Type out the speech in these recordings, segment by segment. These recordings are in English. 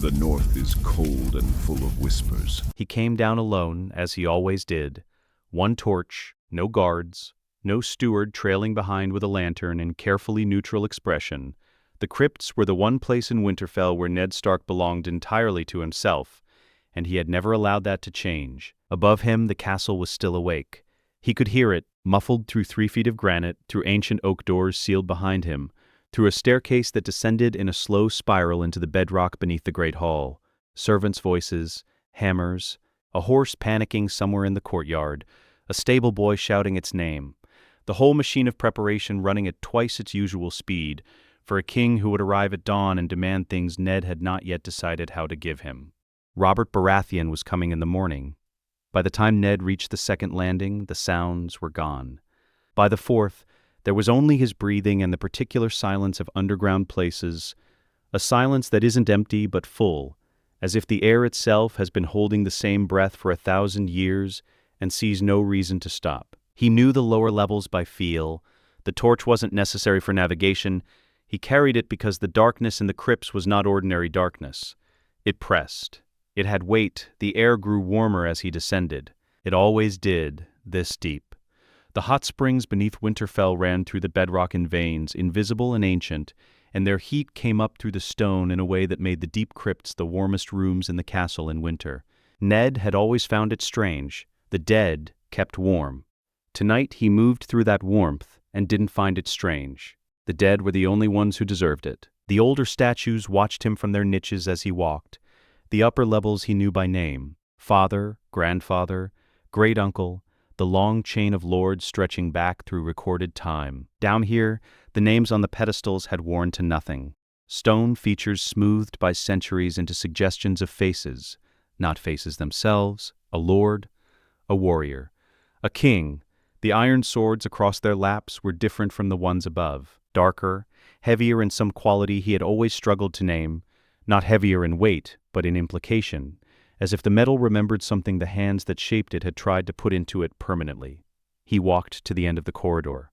The north is cold and full of whispers. He came down alone, as he always did. One torch, no guards, no steward trailing behind with a lantern and carefully neutral expression. The crypts were the one place in Winterfell where Ned Stark belonged entirely to himself, and he had never allowed that to change. Above him, the castle was still awake. He could hear it, muffled through 3 feet of granite, through ancient oak doors sealed behind him, through a staircase that descended in a slow spiral into the bedrock beneath the great hall. Servants' voices, hammers, a horse panicking somewhere in the courtyard, a stable boy shouting its name. The whole machine of preparation running at twice its usual speed, for a king who would arrive at dawn and demand things Ned had not yet decided how to give him. Robert Baratheon was coming in the morning. By the time Ned reached the second landing, the sounds were gone. By the fourth, there was only his breathing and the particular silence of underground places, a silence that isn't empty but full, as if the air itself has been holding the same breath for 1,000 years and sees no reason to stop. He knew the lower levels by feel. The torch wasn't necessary for navigation. He carried it because the darkness in the crypts was not ordinary darkness. It pressed. It had weight. The air grew warmer as he descended. It always did, this deep. The hot springs beneath Winterfell ran through the bedrock in veins, invisible and ancient, and their heat came up through the stone in a way that made the deep crypts the warmest rooms in the castle in winter. Ned had always found it strange. The dead kept warm. Tonight he moved through that warmth and didn't find it strange. The dead were the only ones who deserved it. The older statues watched him from their niches as he walked. The upper levels he knew by name: father, grandfather, great-uncle, the long chain of lords stretching back through recorded time. Down here, the names on the pedestals had worn to nothing. Stone features smoothed by centuries into suggestions of faces, not faces themselves, a lord, a warrior, a king. The iron swords across their laps were different from the ones above, darker, heavier in some quality he had always struggled to name, not heavier in weight, but in implication, as if the metal remembered something the hands that shaped it had tried to put into it permanently. He walked to the end of the corridor.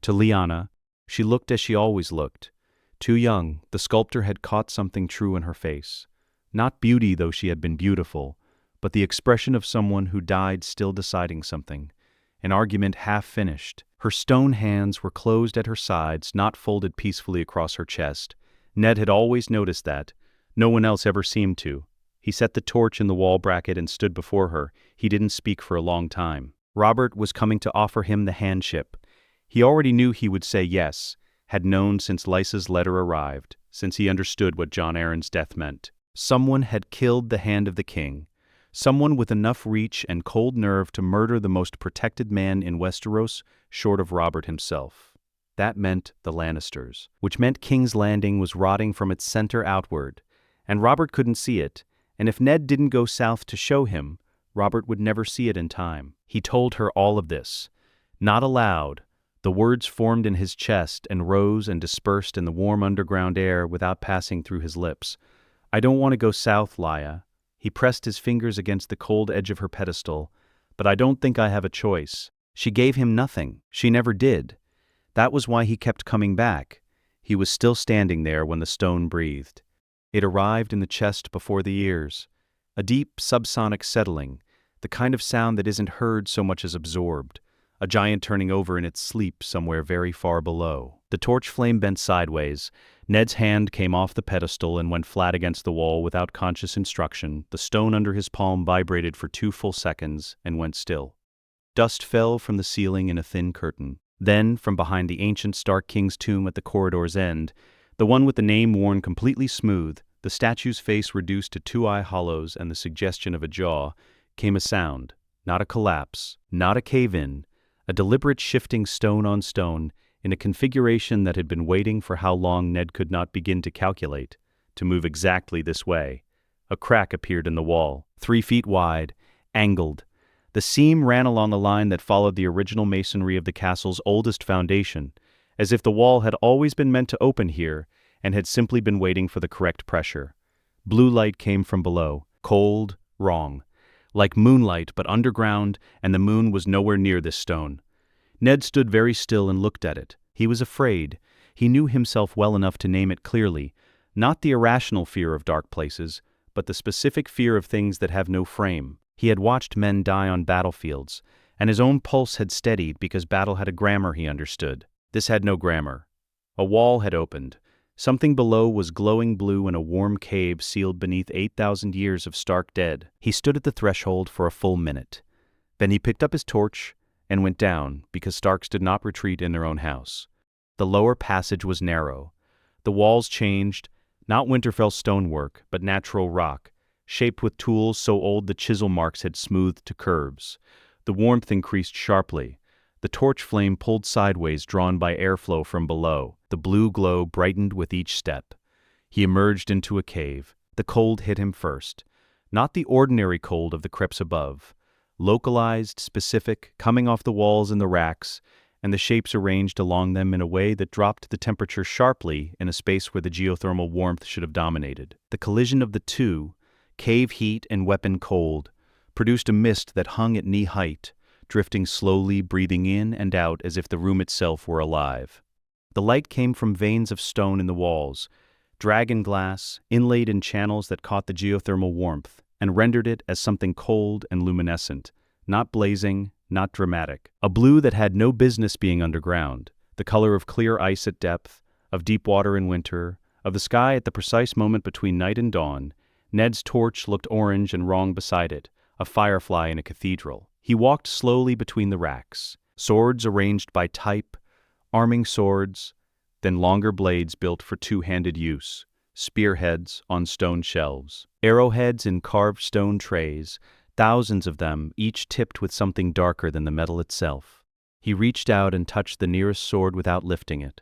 To Lyanna, she looked as she always looked. Too young, the sculptor had caught something true in her face. Not beauty, though she had been beautiful, but the expression of someone who died still deciding something. An argument half finished. Her stone hands were closed at her sides, not folded peacefully across her chest. Ned had always noticed that. No one else ever seemed to. He set the torch in the wall bracket and stood before her. He didn't speak for a long time. Robert was coming to offer him the handship. He already knew he would say yes, had known since Lysa's letter arrived, since he understood what Jon Arryn's death meant. Someone had killed the hand of the king. Someone with enough reach and cold nerve to murder the most protected man in Westeros, short of Robert himself. That meant the Lannisters, which meant King's Landing was rotting from its center outward, and Robert couldn't see it. And if Ned didn't go south to show him, Robert would never see it in time. He told her all of this. Not aloud. The words formed in his chest and rose and dispersed in the warm underground air without passing through his lips. I don't want to go south, Lya. He pressed his fingers against the cold edge of her pedestal. But I don't think I have a choice. She gave him nothing. She never did. That was why he kept coming back. He was still standing there when the stone breathed. It arrived in the chest before the ears. A deep, subsonic settling, the kind of sound that isn't heard so much as absorbed. A giant turning over in its sleep somewhere very far below. The torch flame bent sideways. Ned's hand came off the pedestal and went flat against the wall without conscious instruction. The stone under his palm vibrated for 2 full seconds and went still. Dust fell from the ceiling in a thin curtain. Then, from behind the ancient Stark King's tomb at the corridor's end, the one with the name worn completely smooth, the statue's face reduced to 2 eye hollows and the suggestion of a jaw, came a sound, not a collapse, not a cave-in, a deliberate shifting stone on stone in a configuration that had been waiting for how long Ned could not begin to calculate, to move exactly this way. A crack appeared in the wall, 3 feet wide, angled. The seam ran along a line that followed the original masonry of the castle's oldest foundation, as if the wall had always been meant to open here and had simply been waiting for the correct pressure. Blue light came from below, cold, wrong. Like moonlight, but underground, and the moon was nowhere near this stone. Ned stood very still and looked at it. He was afraid. He knew himself well enough to name it clearly, Not the irrational fear of dark places, but the specific fear of things that have no frame. He had watched men die on battlefields, and his own pulse had steadied because battle had a grammar he understood. This had no grammar. A wall had opened. Something below was glowing blue in a warm cave sealed beneath 8,000 years of stark dead. He stood at the threshold for a full minute. Then he picked up his torch and went down, because Starks did not retreat in their own house. The lower passage was narrow. The walls changed, not Winterfell stonework, but natural rock, shaped with tools so old the chisel marks had smoothed to curves. The warmth increased sharply. The torch flame pulled sideways, drawn by airflow from below. The blue glow brightened with each step. He emerged into a cave. The cold hit him first. Not the ordinary cold of the crypts above. Localized, specific, coming off the walls and the racks, and the shapes arranged along them in a way that dropped the temperature sharply in a space where the geothermal warmth should have dominated. The collision of the two, cave heat and weapon cold, produced a mist that hung at knee height, drifting slowly, breathing in and out as if the room itself were alive. The light came from veins of stone in the walls, dragon glass, inlaid in channels that caught the geothermal warmth, and rendered it as something cold and luminescent, not blazing, not dramatic. A blue that had no business being underground, the color of clear ice at depth, of deep water in winter, of the sky at the precise moment between night and dawn. Ned's torch looked orange and wrong beside it, a firefly in a cathedral. He walked slowly between the racks, swords arranged by type, arming swords, then longer blades built for two-handed use, spearheads on stone shelves, arrowheads in carved stone trays, thousands of them, each tipped with something darker than the metal itself. He reached out and touched the nearest sword without lifting it.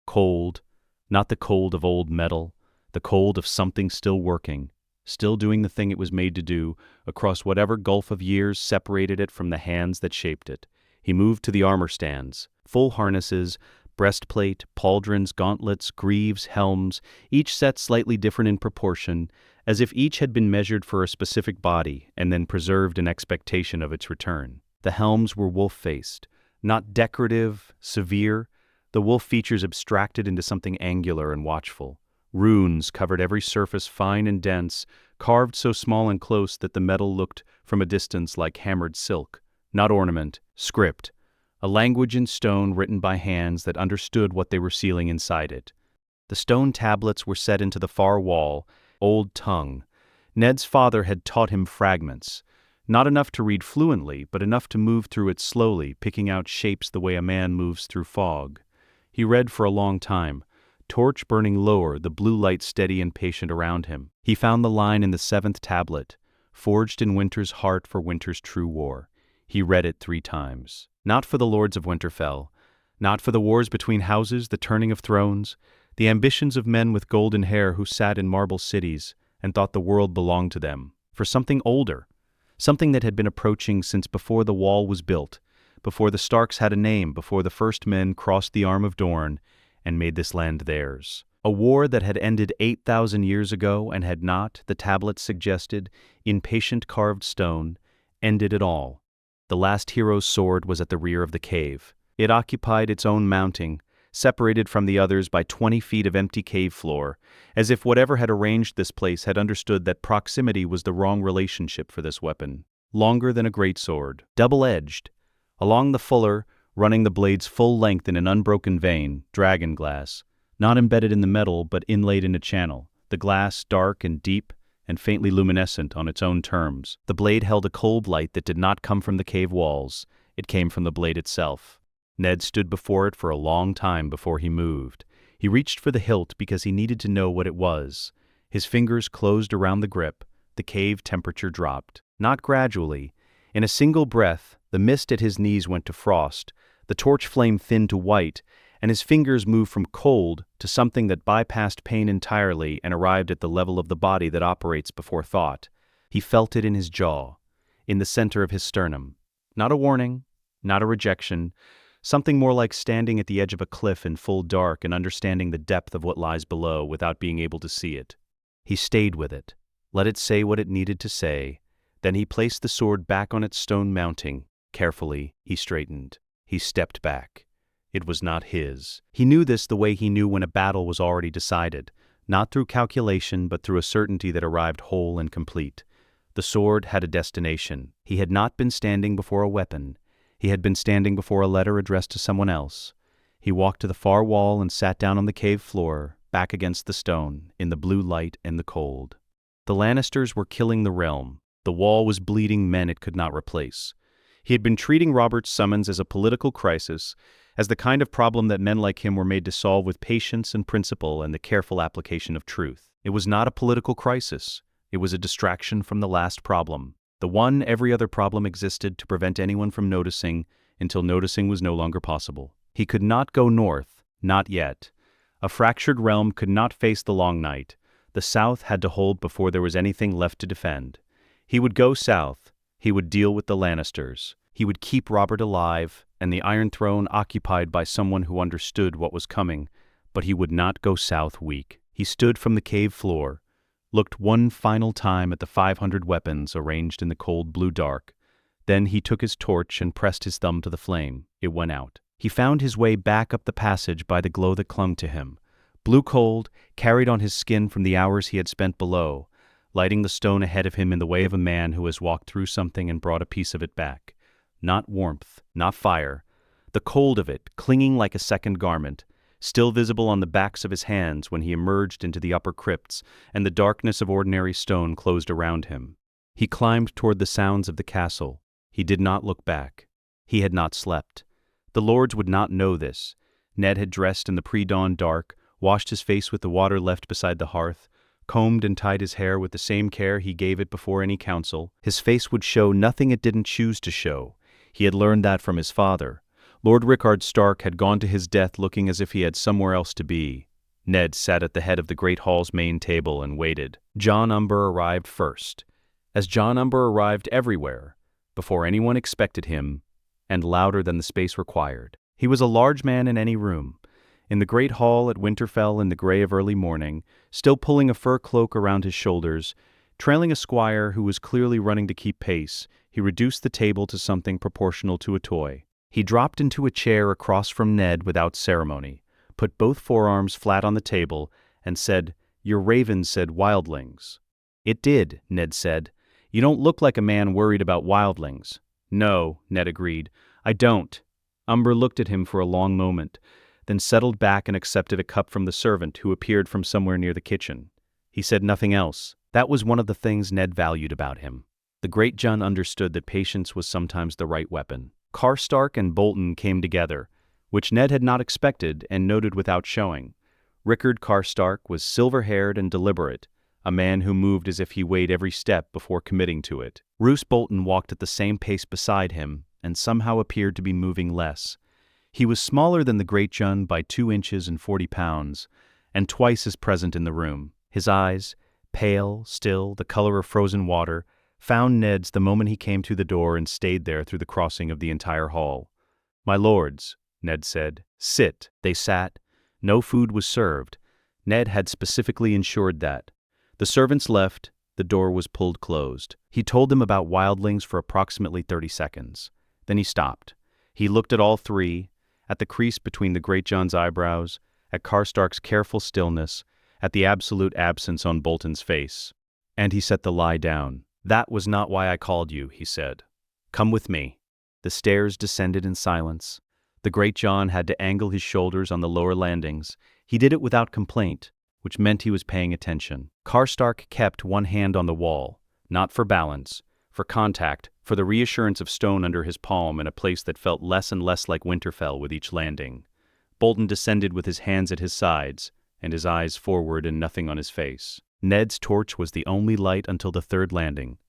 Cold, not the cold of old metal, the cold of something still working, still doing the thing it was made to do, across whatever gulf of years separated it from the hands that shaped it. He moved to the armor stands, full harnesses, breastplate, pauldrons, gauntlets, greaves, helms, each set slightly different in proportion, as if each had been measured for a specific body and then preserved in expectation of its return. The helms were wolf-faced, not decorative, severe, the wolf features abstracted into something angular and watchful. Runes covered every surface, fine and dense, carved so small and close that the metal looked from a distance like hammered silk. Not ornament, script, a language in stone written by hands that understood what they were sealing inside it. The stone tablets were set into the far wall, old tongue. Ned's father had taught him fragments, not enough to read fluently, but enough to move through it slowly, picking out shapes the way a man moves through fog. He read for a long time, torch burning lower, the blue light steady and patient around him. He found the line in the 7th tablet, forged in winter's heart for winter's true war. He read it 3 times. Not for the lords of Winterfell, not for the wars between houses, the turning of thrones, the ambitions of men with golden hair who sat in marble cities and thought the world belonged to them. For something older, something that had been approaching since before the wall was built, before the Starks had a name, before the first men crossed the arm of Dorne and made this land theirs. A war that had ended 8,000 years ago and had not, the tablets suggested, in patient carved stone, ended it all. The last hero's sword was at the rear of the cave. It occupied its own mounting, separated from the others by 20 feet of empty cave floor, as if whatever had arranged this place had understood that proximity was the wrong relationship for this weapon. Longer than a greatsword, double-edged. Along the fuller, running the blade's full length in an unbroken vein, dragon glass, not embedded in the metal but inlaid in a channel, the glass dark and deep and faintly luminescent on its own terms. The blade held a cold light that did not come from the cave walls, it came from the blade itself. Ned stood before it for a long time before he moved. He reached for the hilt because he needed to know what it was. His fingers closed around the grip, the cave temperature dropped. Not gradually. In a single breath, the mist at his knees went to frost, the torch flame thinned to white, and his fingers moved from cold to something that bypassed pain entirely and arrived at the level of the body that operates before thought. He felt it in his jaw, in the center of his sternum. Not a warning, not a rejection, something more like standing at the edge of a cliff in full dark and understanding the depth of what lies below without being able to see it. He stayed with it, let it say what it needed to say. Then he placed the sword back on its stone mounting. Carefully, he straightened. He stepped back. It was not his. He knew this the way he knew when a battle was already decided, not through calculation but through a certainty that arrived whole and complete. The sword had a destination. He had not been standing before a weapon. He had been standing before a letter addressed to someone else. He walked to the far wall and sat down on the cave floor, back against the stone, in the blue light and the cold. The Lannisters were killing the realm. The wall was bleeding men it could not replace. He had been treating Robert's summons as a political crisis, as the kind of problem that men like him were made to solve with patience and principle and the careful application of truth. It was not a political crisis. It was a distraction from the last problem. The one every other problem existed to prevent anyone from noticing until noticing was no longer possible. He could not go north, not yet. A fractured realm could not face the long night. The south had to hold before there was anything left to defend. He would go south. He would deal with the Lannisters. He would keep Robert alive and the Iron Throne occupied by someone who understood what was coming, but he would not go south weak. He stood from the cave floor, looked one final time at the 500 weapons arranged in the cold blue dark. Then he took his torch and pressed his thumb to the flame. It went out. He found his way back up the passage by the glow that clung to him. Blue cold, carried on his skin from the hours he had spent below, lighting the stone ahead of him in the way of a man who has walked through something and brought a piece of it back. Not warmth, not fire. The cold of it, clinging like a second garment, still visible on the backs of his hands when he emerged into the upper crypts, and the darkness of ordinary stone closed around him. He climbed toward the sounds of the castle. He did not look back. He had not slept. The lords would not know this. Ned had dressed in the pre-dawn dark, washed his face with the water left beside the hearth, combed and tied his hair with the same care he gave it before any council. His face would show nothing it didn't choose to show. He had learned that from his father. Lord Rickard Stark had gone to his death looking as if he had somewhere else to be. Ned sat at the head of the great hall's main table and waited. Jon Umber arrived first. As Jon Umber arrived everywhere, before anyone expected him, and louder than the space required. He was a large man in any room. In the great hall at Winterfell in the gray of early morning, still pulling a fur cloak around his shoulders, trailing a squire who was clearly running to keep pace, he reduced the table to something proportional to a toy. He dropped into a chair across from Ned without ceremony, put both forearms flat on the table, and said, "Your raven said wildlings." "It did," Ned said. "You don't look like a man worried about wildlings." "No," Ned agreed. "I don't." Umber looked at him for a long moment, then settled back and accepted a cup from the servant who appeared from somewhere near the kitchen. He said nothing else. That was one of the things Ned valued about him. The great Jon understood that patience was sometimes the right weapon. Karstark and Bolton came together, which Ned had not expected and noted without showing. Rickard Karstark was silver-haired and deliberate, a man who moved as if he weighed every step before committing to it. Roose Bolton walked at the same pace beside him and somehow appeared to be moving less. He was smaller than the great Jon by 2 inches and 40 pounds, and twice as present in the room. His eyes, pale, still, the color of frozen water, found Ned's the moment he came through the door and stayed there through the crossing of the entire hall. "My lords," Ned said. "Sit." They sat. No food was served. Ned had specifically ensured that. The servants left. The door was pulled closed. He told them about wildlings for approximately 30 seconds. Then he stopped. He looked at all three, at the crease between the great Jon's eyebrows, at Karstark's careful stillness, at the absolute absence on Bolton's face. And he set the lie down. "That was not why I called you," he said. "Come with me." The stairs descended in silence. The great Jon had to angle his shoulders on the lower landings. He did it without complaint, which meant he was paying attention. Karstark kept one hand on the wall, not for balance, for contact, for the reassurance of stone under his palm in a place that felt less and less like Winterfell with each landing. Bolton descended with his hands at his sides, and his eyes forward and nothing on his face. Ned's torch was the only light until the third landing.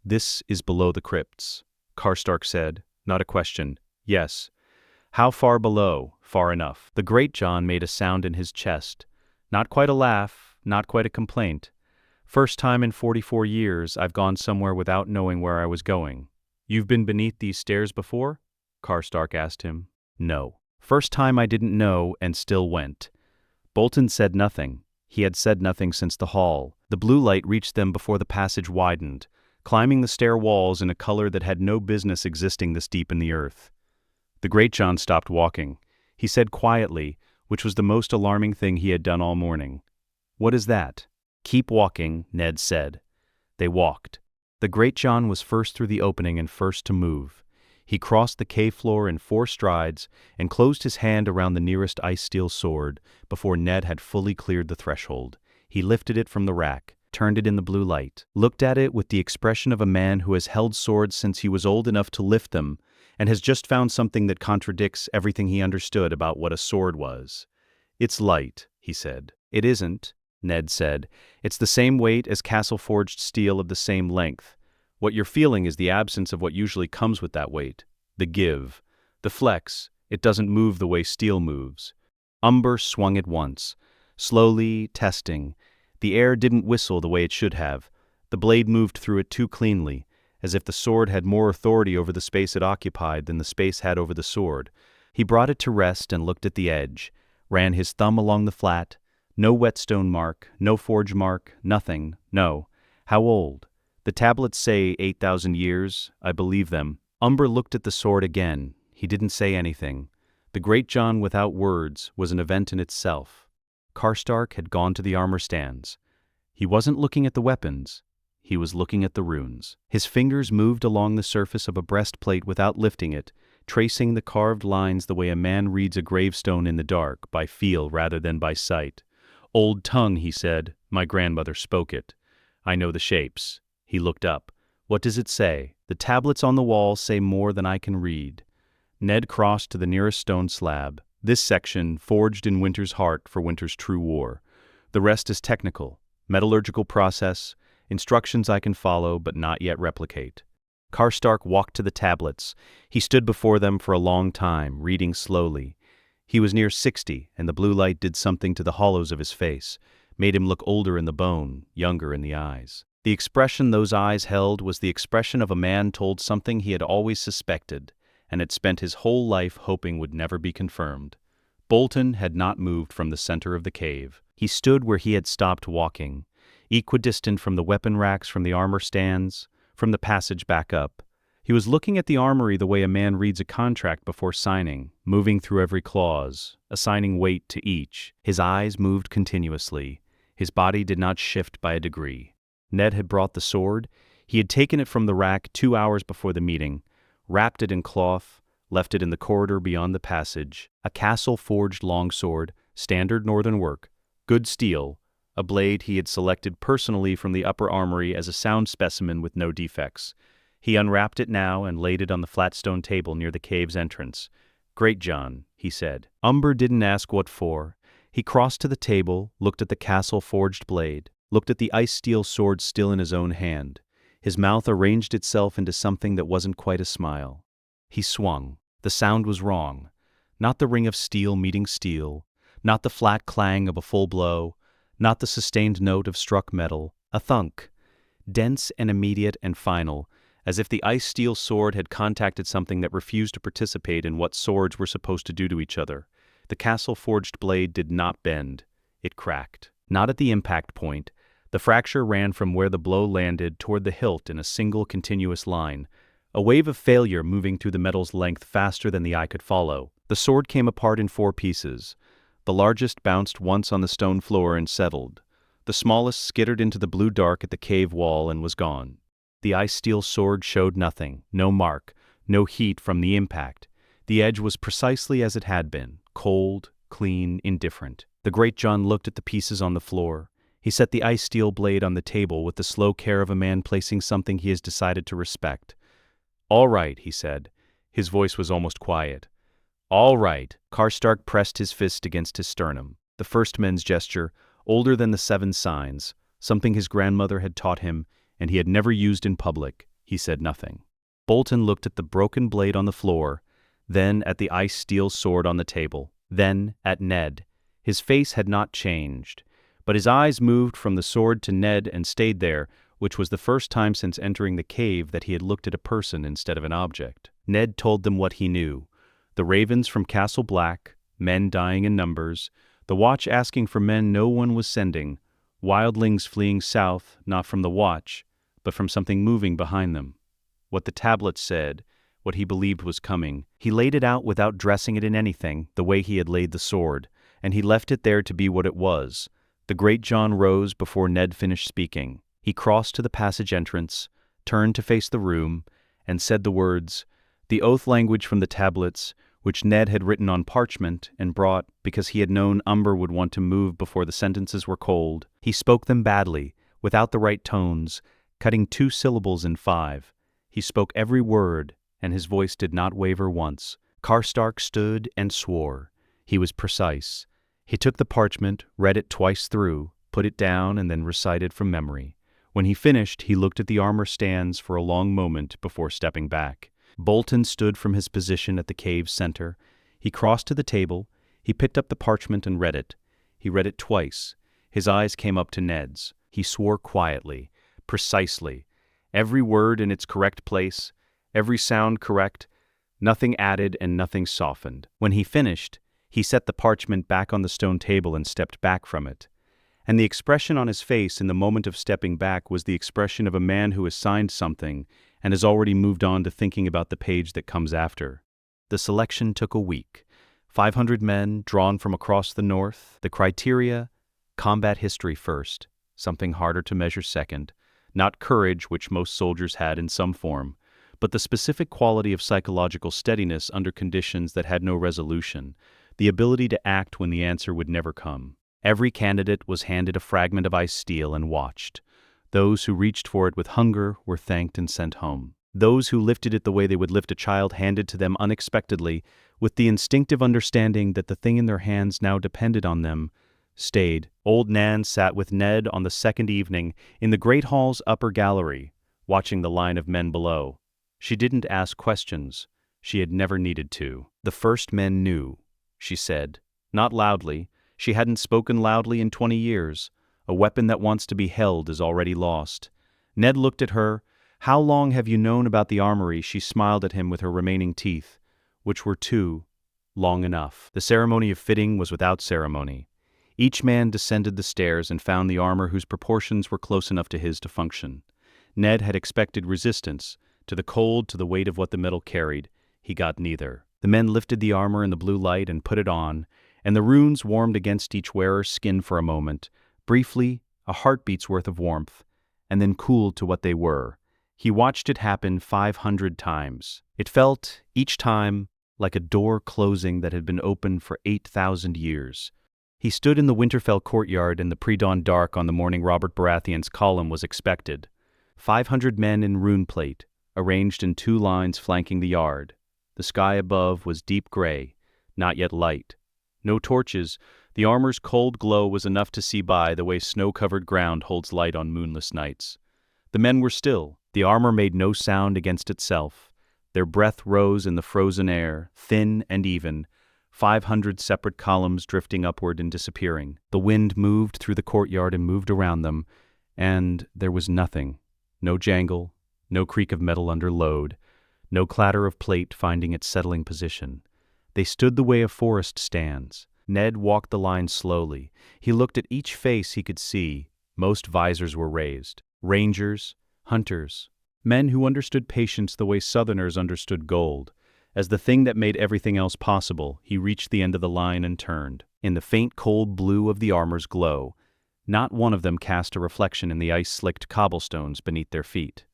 "This is below the crypts," Karstark said, not a question. "Yes." "How far below?" "Far enough." The great Jon made a sound in his chest. Not quite a laugh, not quite a complaint. "First time in 44 years I've gone somewhere without knowing where I was going." "You've been beneath these stairs before?" Karstark asked him. "No." "First time I didn't know and still went." Bolton said nothing. He had said nothing since the hall. The blue light reached them before the passage widened, climbing the stair walls in a color that had no business existing this deep in the earth. The great Jon stopped walking. He said quietly, which was the most alarming thing he had done all morning, "What is that?" "Keep walking," Ned said. They walked. The Great John was first through the opening and first to move. He crossed the cave floor in 4 strides and closed his hand around the nearest ice-steel sword before Ned had fully cleared the threshold. He lifted it from the rack, turned it in the blue light, looked at it with the expression of a man who has held swords since he was old enough to lift them and has just found something that contradicts everything he understood about what a sword was. "It's light," he said. "It isn't," Ned said. "It's the same weight as castle-forged steel of the same length. What you're feeling is the absence of what usually comes with that weight. The give. The flex. It doesn't move the way steel moves." Umber swung it once. Slowly, testing. The air didn't whistle the way it should have. The blade moved through it too cleanly, as if the sword had more authority over the space it occupied than the space had over the sword. He brought it to rest and looked at the edge, ran his thumb along the flat. No whetstone mark, no forge mark, nothing, no. How old? "The tablets say 8,000 years. I believe them." Umber looked at the sword again. He didn't say anything. The Great John without words was an event in itself. Karstark had gone to the armor stands. He wasn't looking at the weapons. He was looking at the runes. His fingers moved along the surface of a breastplate without lifting it, tracing the carved lines the way a man reads a gravestone in the dark, by feel rather than by sight. "Old tongue," he said. "My grandmother spoke it. I know the shapes." He looked up. "What does it say?" "The tablets on the wall say more than I can read." Ned crossed to the nearest stone slab. "This section, forged in winter's heart for winter's true war. The rest is technical, metallurgical process, instructions I can follow but not yet replicate." Karstark walked to the tablets. He stood before them for a long time, reading slowly. He was near 60, and the blue light did something to the hollows of his face, made him look older in the bone, younger in the eyes. The expression those eyes held was the expression of a man told something he had always suspected, and had spent his whole life hoping would never be confirmed. Bolton had not moved from the center of the cave. He stood where he had stopped walking, equidistant from the weapon racks, from the armor stands, from the passage back up. He was looking at the armory the way a man reads a contract before signing, moving through every clause, assigning weight to each. His eyes moved continuously. His body did not shift by a degree. Ned had brought the sword. He had taken it from the rack 2 hours before the meeting, wrapped it in cloth, left it in the corridor beyond the passage. A castle-forged longsword, standard northern work, good steel, a blade he had selected personally from the upper armory as a sound specimen with no defects. He unwrapped it now and laid it on the flat stone table near the cave's entrance. "Great John," he said. Umber didn't ask what for. He crossed to the table, looked at the castle-forged blade, looked at the ice-steel sword still in his own hand. His mouth arranged itself into something that wasn't quite a smile. He swung. The sound was wrong. Not the ring of steel meeting steel, not the flat clang of a full blow, not the sustained note of struck metal. A thunk. Dense and immediate and final, as if the ice-steel sword had contacted something that refused to participate in what swords were supposed to do to each other. The castle-forged blade did not bend. It cracked. Not at the impact point. The fracture ran from where the blow landed toward the hilt in a single continuous line, a wave of failure moving through the metal's length faster than the eye could follow. The sword came apart in 4 pieces. The largest bounced once on the stone floor and settled. The smallest skittered into the blue dark at the cave wall and was gone. The ice-steel sword showed nothing, no mark, no heat from the impact. The edge was precisely as it had been, cold, clean, indifferent. The Great John looked at the pieces on the floor. He set the ice-steel blade on the table with the slow care of a man placing something he has decided to respect. "All right," he said. His voice was almost quiet. "All right." Karstark pressed his fist against his sternum. The first man's gesture, older than the 7 signs, something his grandmother had taught him and he had never used in public. He said nothing. Bolton looked at the broken blade on the floor, then at the ice-steel sword on the table, then at Ned. His face had not changed, but his eyes moved from the sword to Ned and stayed there, which was the first time since entering the cave that he had looked at a person instead of an object. Ned told them what he knew. The ravens from Castle Black, men dying in numbers, the Watch asking for men no one was sending, wildlings fleeing south, not from the Watch, but from something moving behind them. What the tablets said, what he believed was coming. He laid it out without dressing it in anything, the way he had laid the sword, and he left it there to be what it was, The great John rose before Ned finished speaking. He crossed to the passage entrance, turned to face the room, and said the words, the oath language from the tablets, which Ned had written on parchment and brought because he had known Umber would want to move before the sentences were cold. He spoke them badly, without the right tones, cutting 2 syllables in 5. He spoke every word, and his voice did not waver once. Karstark stood and swore. He was precise. He took the parchment, read it twice through, put it down, and then recited from memory. When he finished, he looked at the armor stands for a long moment before stepping back. Bolton stood from his position at the cave's center. He crossed to the table. He picked up the parchment and read it. He read it twice. His eyes came up to Ned's. He swore quietly, precisely, every word in its correct place, every sound correct, nothing added and nothing softened. When he finished, he set the parchment back on the stone table and stepped back from it. And the expression on his face in the moment of stepping back was the expression of a man who has signed something and has already moved on to thinking about the page that comes after. The selection took a week. 500 men drawn from across the north. The criteria: combat history first, something harder to measure second, not courage, which most soldiers had in some form, but the specific quality of psychological steadiness under conditions that had no resolution, the ability to act when the answer would never come. Every candidate was handed a fragment of ice steel and watched. Those who reached for it with hunger were thanked and sent home. Those who lifted it the way they would lift a child handed to them unexpectedly, with the instinctive understanding that the thing in their hands now depended on them, stayed. Old Nan sat with Ned on the second evening in the great hall's upper gallery, watching the line of men below. She didn't ask questions. She had never needed to. The first men knew, she said, not loudly. She hadn't spoken loudly in 20 years. A weapon that wants to be held is already lost. Ned looked at her. How long have you known about the armory? She smiled at him with her remaining teeth, which were 2, long enough. The ceremony of fitting was without ceremony. Each man descended the stairs and found the armor whose proportions were close enough to his to function. Ned had expected resistance, to the cold, to the weight of what the metal carried. He got neither. The men lifted the armor in the blue light and put it on, and the runes warmed against each wearer's skin for a moment, briefly, a heartbeat's worth of warmth, and then cooled to what they were. He watched it happen 500 times. It felt, each time, like a door closing that had been open for 8,000 years. He stood in the Winterfell courtyard in the pre-dawn dark on the morning Robert Baratheon's column was expected. 500 men in rune plate, arranged in 2 lines flanking the yard. The sky above was deep gray, not yet light. No torches. The armor's cold glow was enough to see by the way snow-covered ground holds light on moonless nights. The men were still. The armor made no sound against itself. Their breath rose in the frozen air, thin and even, 500 separate columns drifting upward and disappearing. The wind moved through the courtyard and moved around them, and there was nothing. No jangle, no creak of metal under load, no clatter of plate finding its settling position. They stood the way a forest stands. Ned walked the line slowly. He looked at each face he could see. Most visors were raised. Rangers, hunters, men who understood patience the way Southerners understood gold. As the thing that made everything else possible, he reached the end of the line and turned. In the faint cold blue of the armor's glow, not one of them cast a reflection in the ice-slicked cobblestones beneath their feet.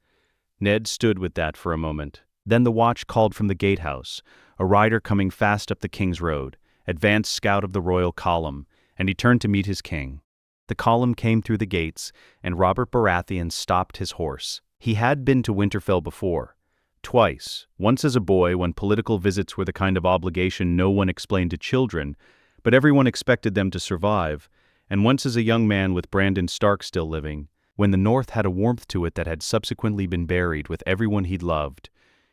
Ned stood with that for a moment. Then the watch called from the gatehouse, a rider coming fast up the King's Road, advanced scout of the royal column, and he turned to meet his king. The column came through the gates, and Robert Baratheon stopped his horse. He had been to Winterfell before. Twice, once as a boy when political visits were the kind of obligation no one explained to children, but everyone expected them to survive, and once as a young man with Brandon Stark still living, when the North had a warmth to it that had subsequently been buried with everyone he'd loved.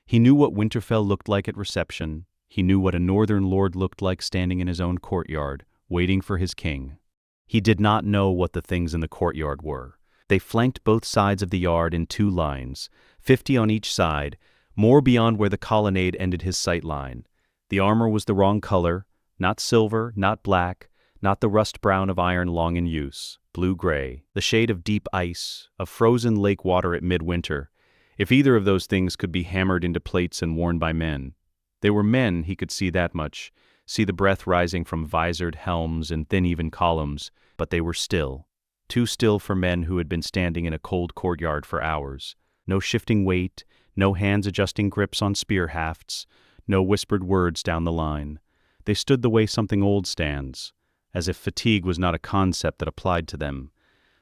He knew what Winterfell looked like at reception. He knew what a northern lord looked like standing in his own courtyard, waiting for his king. He did not know what the things in the courtyard were. They flanked both sides of the yard in 2 lines, 50 on each side, more beyond where the colonnade ended his sight line. The armor was the wrong color, not silver, not black, not the rust brown of iron long in use, blue-gray, the shade of deep ice, of frozen lake water at midwinter. If either of those things could be hammered into plates and worn by men. They were men, he could see that much, see the breath rising from visored helms and thin even columns, but they were still. Too still for men who had been standing in a cold courtyard for hours. No shifting weight, no hands adjusting grips on spear hafts, no whispered words down the line. They stood the way something old stands, as if fatigue was not a concept that applied to them.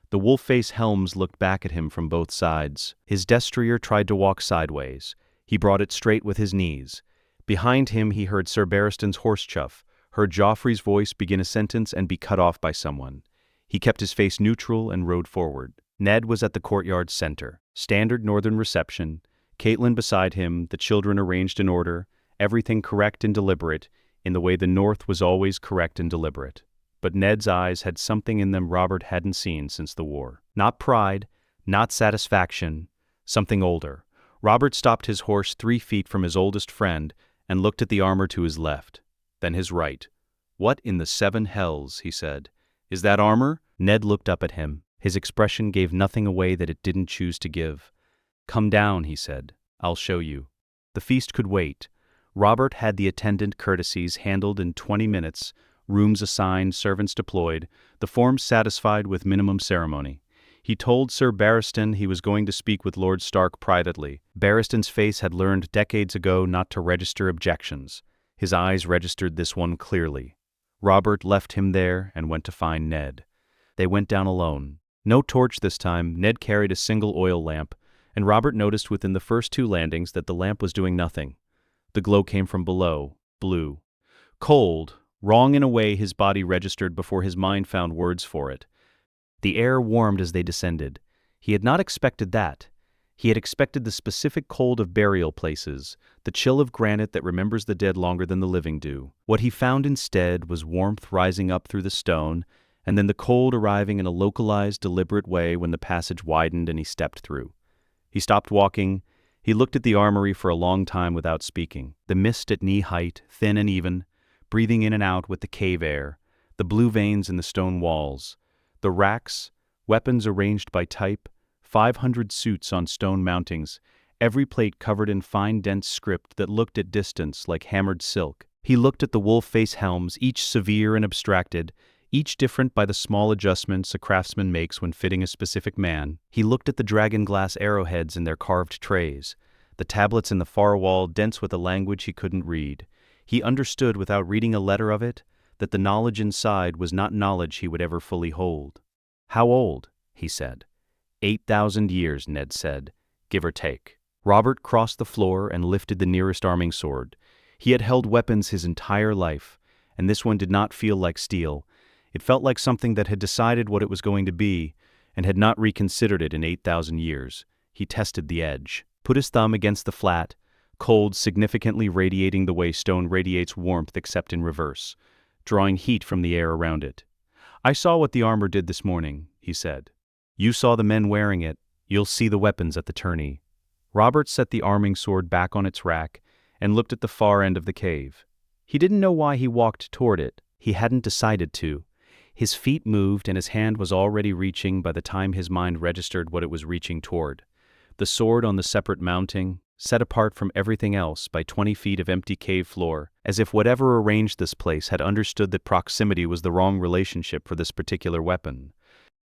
The wolf-face helms looked back at him from both sides. His destrier tried to walk sideways. He brought it straight with his knees. Behind him he heard Sir Barristan's horse chuff, heard Joffrey's voice begin a sentence and be cut off by someone. He kept his face neutral and rode forward. Ned was at the courtyard's center. Standard northern reception. Catelyn beside him, the children arranged in order, everything correct and deliberate, in the way the North was always correct and deliberate. But Ned's eyes had something in them Robert hadn't seen since the war. Not pride, not satisfaction, something older. Robert stopped his horse 3 feet from his oldest friend and looked at the armor to his left, then his right. "What in the 7 hells," he said. "Is that armor?" Ned looked up at him. His expression gave nothing away that it didn't choose to give. "Come down," he said. "I'll show you." The feast could wait. Robert had the attendant courtesies handled in 20 minutes, rooms assigned, servants deployed, the forms satisfied with minimum ceremony. He told Sir Barristan he was going to speak with Lord Stark privately. Barristan's face had learned decades ago not to register objections. His eyes registered this one clearly. Robert left him there and went to find Ned. They went down alone. No torch this time. Ned carried a single oil lamp, and Robert noticed within the first 2 landings that the lamp was doing nothing. The glow came from below, blue. Cold, wrong in a way his body registered before his mind found words for it. The air warmed as they descended. He had not expected that. He had expected the specific cold of burial places, the chill of granite that remembers the dead longer than the living do. What he found instead was warmth rising up through the stone, and then the cold arriving in a localized, deliberate way when the passage widened and he stepped through. He stopped walking. He looked at the armory for a long time without speaking. The mist at knee height, thin and even, breathing in and out with the cave air, the blue veins in the stone walls, the racks, weapons arranged by type, 500 suits on stone mountings, every plate covered in fine dense script that looked at distance like hammered silk. He looked at the wolf-face helms, each severe and abstracted, each different by the small adjustments a craftsman makes when fitting a specific man. He looked at the dragon glass arrowheads in their carved trays, the tablets in the far wall dense with a language he couldn't read. He understood without reading a letter of it that the knowledge inside was not knowledge he would ever fully hold. "How old?" he said. 8,000 years, Ned said, give or take. Robert crossed the floor and lifted the nearest arming sword. He had held weapons his entire life, and this one did not feel like steel. It felt like something that had decided what it was going to be, and had not reconsidered it in 8,000 years. He tested the edge, put his thumb against the flat, cold significantly radiating the way stone radiates warmth except in reverse, drawing heat from the air around it. "I saw what the armor did this morning," he said. "You saw the men wearing it. You'll see the weapons at the tourney." Robert set the arming sword back on its rack and looked at the far end of the cave. He didn't know why he walked toward it. He hadn't decided to. His feet moved and his hand was already reaching by the time his mind registered what it was reaching toward. The sword on the separate mounting, set apart from everything else by 20 feet of empty cave floor, as if whatever arranged this place had understood that proximity was the wrong relationship for this particular weapon.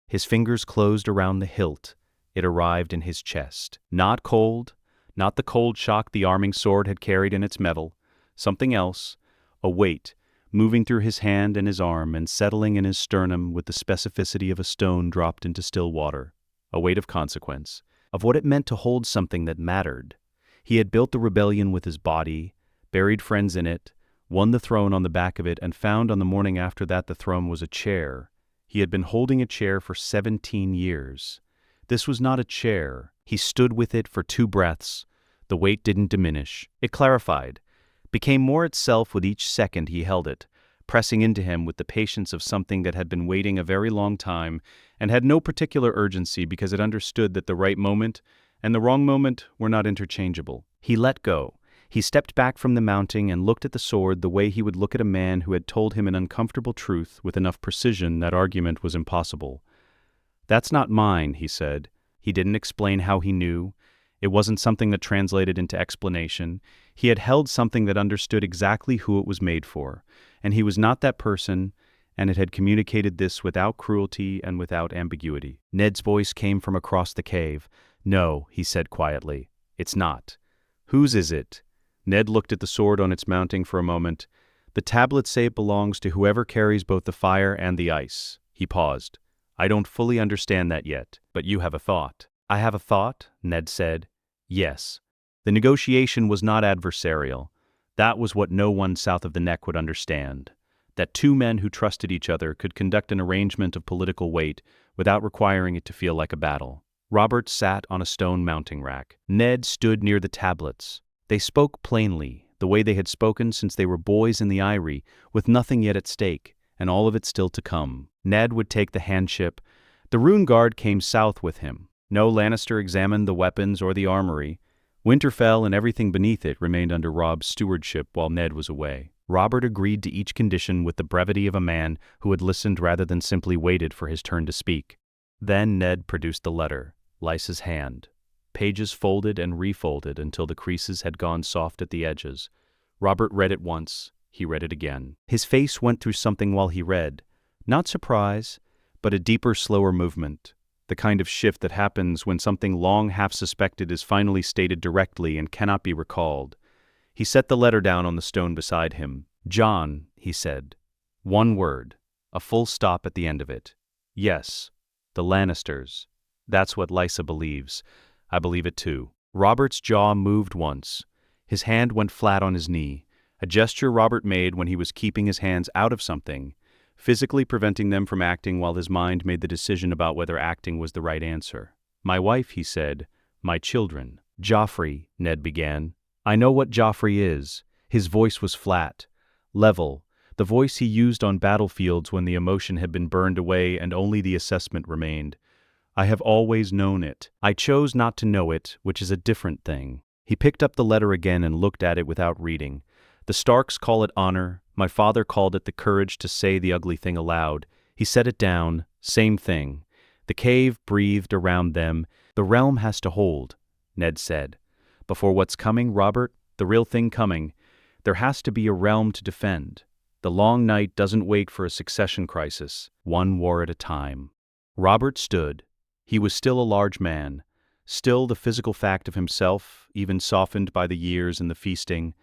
His fingers closed around the hilt. It arrived in his chest. Not cold, not the cold shock the arming sword had carried in its metal. Something else, a weight, moving through his hand and his arm and settling in his sternum with the specificity of a stone dropped into still water. A weight of consequence, of what it meant to hold something that mattered. He had built the rebellion with his body, buried friends in it, won the throne on the back of it, and found on the morning after that the throne was a chair. He had been holding a chair for 17 years. This was not a chair. He stood with it for 2 breaths. The weight didn't diminish. It clarified, became more itself with each second he held it, pressing into him with the patience of something that had been waiting a very long time and had no particular urgency because it understood that the right moment and the wrong moment were not interchangeable. He let go. He stepped back from the mounting and looked at the sword the way he would look at a man who had told him an uncomfortable truth with enough precision that argument was impossible. "That's not mine," he said. He didn't explain how he knew. It wasn't something that translated into explanation. He had held something that understood exactly who it was made for, and he was not that person, and it had communicated this without cruelty and without ambiguity. Ned's voice came from across the cave. "No," he said quietly. "It's not." "Whose is it?" Ned looked at the sword on its mounting for a moment. "The tablets say it belongs to whoever carries both the fire and the ice." He paused. "I don't fully understand that yet, but you have a thought." "I have a thought?" Ned said. "Yes." The negotiation was not adversarial. That was what no one south of the Neck would understand. That two men who trusted each other could conduct an arrangement of political weight without requiring it to feel like a battle. Robert sat on a stone mounting rack. Ned stood near the tablets. They spoke plainly, the way they had spoken since they were boys in the Eyrie, with nothing yet at stake, and all of it still to come. Ned would take the handship. The Rune Guard came south with him. No Lannister examined the weapons or the armory. Winterfell and everything beneath it remained under Robb's stewardship while Ned was away. Robert agreed to each condition with the brevity of a man who had listened rather than simply waited for his turn to speak. Then Ned produced the letter, Lysa's hand. Pages folded and refolded until the creases had gone soft at the edges. Robert read it once. He read it again. His face went through something while he read. Not surprise, but a deeper, slower movement. The kind of shift that happens when something long half-suspected is finally stated directly and cannot be recalled. He set the letter down on the stone beside him. "John," he said. One word. A full stop at the end of it. "Yes. The Lannisters. That's what Lysa believes. I believe it too." Robert's jaw moved once. His hand went flat on his knee, a gesture Robert made when he was keeping his hands out of something, physically preventing them from acting while his mind made the decision about whether acting was the right answer. "My wife," he said. "My children." "Joffrey," Ned began. "I know what Joffrey is." His voice was flat, level, the voice he used on battlefields when the emotion had been burned away and only the assessment remained. "I have always known it. I chose not to know it, which is a different thing." He picked up the letter again and looked at it without reading. "The Starks call it honor. My father called it the courage to say the ugly thing aloud." He set it down. Same thing. The cave breathed around them. "The realm has to hold," Ned said. "Before what's coming, Robert, the real thing coming, there has to be a realm to defend. The long night doesn't wait for a succession crisis, one war at a time." Robert stood. He was still a large man, still the physical fact of himself, even softened by the years and the feasting,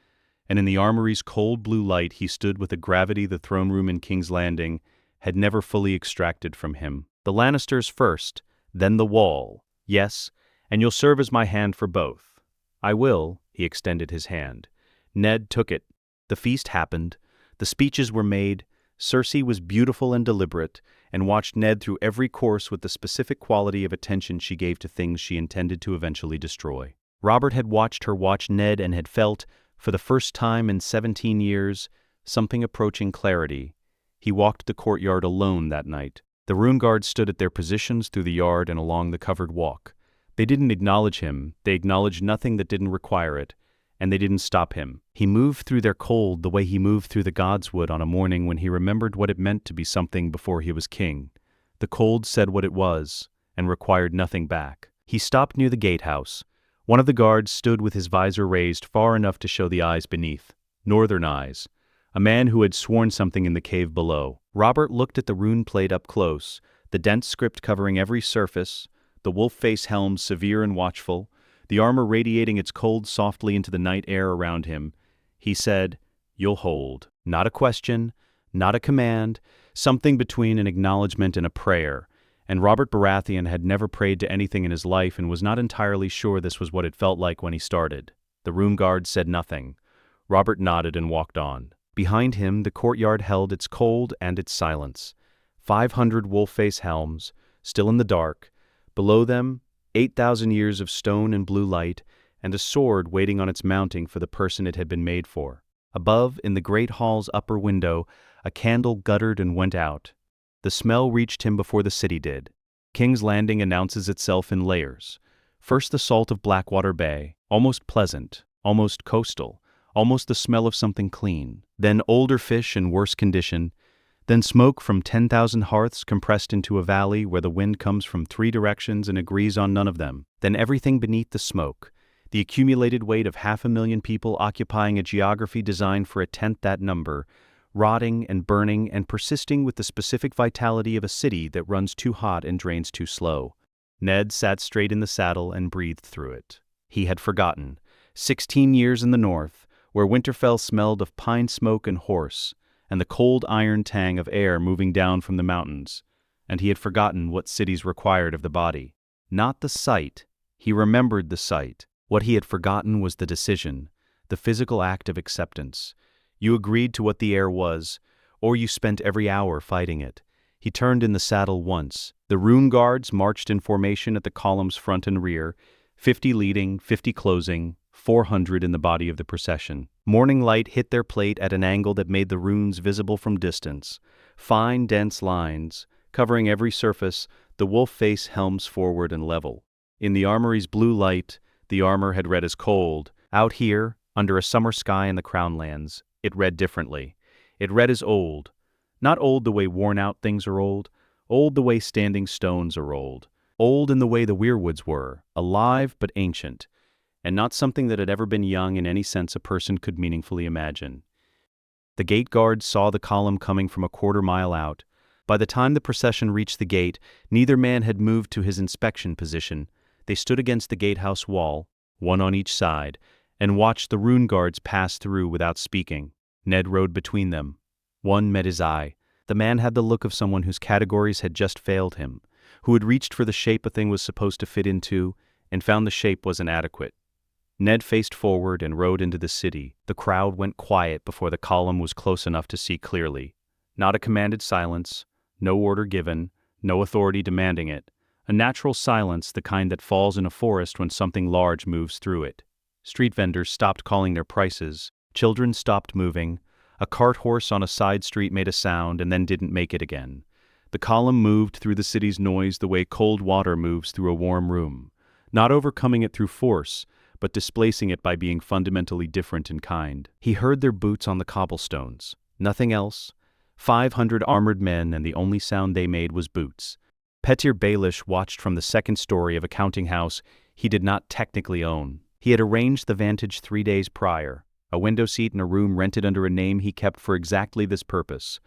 and in the armory's cold blue light he stood with a gravity the throne room in King's Landing had never fully extracted from him. "The Lannisters first, then the Wall. Yes, and you'll serve as my hand for both." "I will," he extended his hand. Ned took it. The feast happened. The speeches were made. Cersei was beautiful and deliberate, and watched Ned through every course with the specific quality of attention she gave to things she intended to eventually destroy. Robert had watched her watch Ned and had felt, for the first time in 17 years, something approaching clarity. He walked the courtyard alone that night. The Rune Guards stood at their positions through the yard and along the covered walk. They didn't acknowledge him, they acknowledged nothing that didn't require it, and they didn't stop him. He moved through their cold the way he moved through the gods would on a morning when he remembered what it meant to be something before he was king. The cold said what it was, and required nothing back. He stopped near the gatehouse. One of the guards stood with his visor raised far enough to show the eyes beneath. Northern eyes. A man who had sworn something in the cave below. Robert looked at the rune plate up close, the dense script covering every surface, the wolf-face helm severe and watchful, the armor radiating its cold softly into the night air around him. He said, "You'll hold." Not a question, not a command, something between an acknowledgement and a prayer. And Robert Baratheon had never prayed to anything in his life and was not entirely sure this was what it felt like when he started. The Rune Guard said nothing. Robert nodded and walked on. Behind him, the courtyard held its cold and its silence. 500 wolf-face helms, still in the dark. Below them, 8,000 years of stone and blue light, and a sword waiting on its mounting for the person it had been made for. Above, in the great hall's upper window, a candle guttered and went out. The smell reached him before the city did. King's Landing announces itself in layers. First the salt of Blackwater Bay, almost pleasant, almost coastal, almost the smell of something clean. Then older fish in worse condition. Then smoke from 10,000 hearths compressed into a valley where the wind comes from 3 directions and agrees on none of them. Then everything beneath the smoke. The accumulated weight of 500,000 people occupying a geography designed for a tenth that number. rotting and burning and persisting with the specific vitality of a city that runs too hot and drains too slow. Ned sat straight in the saddle and breathed through it. He had forgotten. 16 years in the north, where Winterfell smelled of pine smoke and horse, and the cold iron tang of air moving down from the mountains, and he had forgotten what cities required of the body. Not the sight. He remembered the sight. What he had forgotten was the decision, the physical act of acceptance. You agreed to what the air was, or you spent every hour fighting it. He turned in the saddle once. The rune guards marched in formation at the column's front and rear, 50 leading, 50 closing, 400 in the body of the procession. Morning light hit their plate at an angle that made the runes visible from distance. Fine, dense lines, covering every surface, the wolf-face helms forward and level. In the armory's blue light, the armor had read as cold. Out here, under a summer sky in the Crownlands, it read differently. It read as old. Not old the way worn-out things are old the way standing stones are old in the way the weirwoods were, alive but ancient, and not something that had ever been young in any sense a person could meaningfully imagine. The gate guards saw the column coming from a quarter-mile out. By the time the procession reached the gate, neither man had moved to his inspection position. They stood against the gatehouse wall, one on each side, and watched the rune guards pass through without speaking. Ned rode between them. One met his eye. The man had the look of someone whose categories had just failed him, who had reached for the shape a thing was supposed to fit into, and found the shape was inadequate. Ned faced forward and rode into the city. The crowd went quiet before the column was close enough to see clearly. Not a commanded silence, no order given, no authority demanding it. A natural silence, the kind that falls in a forest when something large moves through it. Street vendors stopped calling their prices. Children stopped moving. A cart horse on a side street made a sound and then didn't make it again. The column moved through the city's noise the way cold water moves through a warm room, not overcoming it through force, but displacing it by being fundamentally different in kind. He heard their boots on the cobblestones. Nothing else. 500 armored men, and the only sound they made was boots. Petyr Baelish watched from the second story of a counting house he did not technically own. He had arranged the vantage 3 days prior, a window seat in a room rented under a name he kept for exactly this purpose.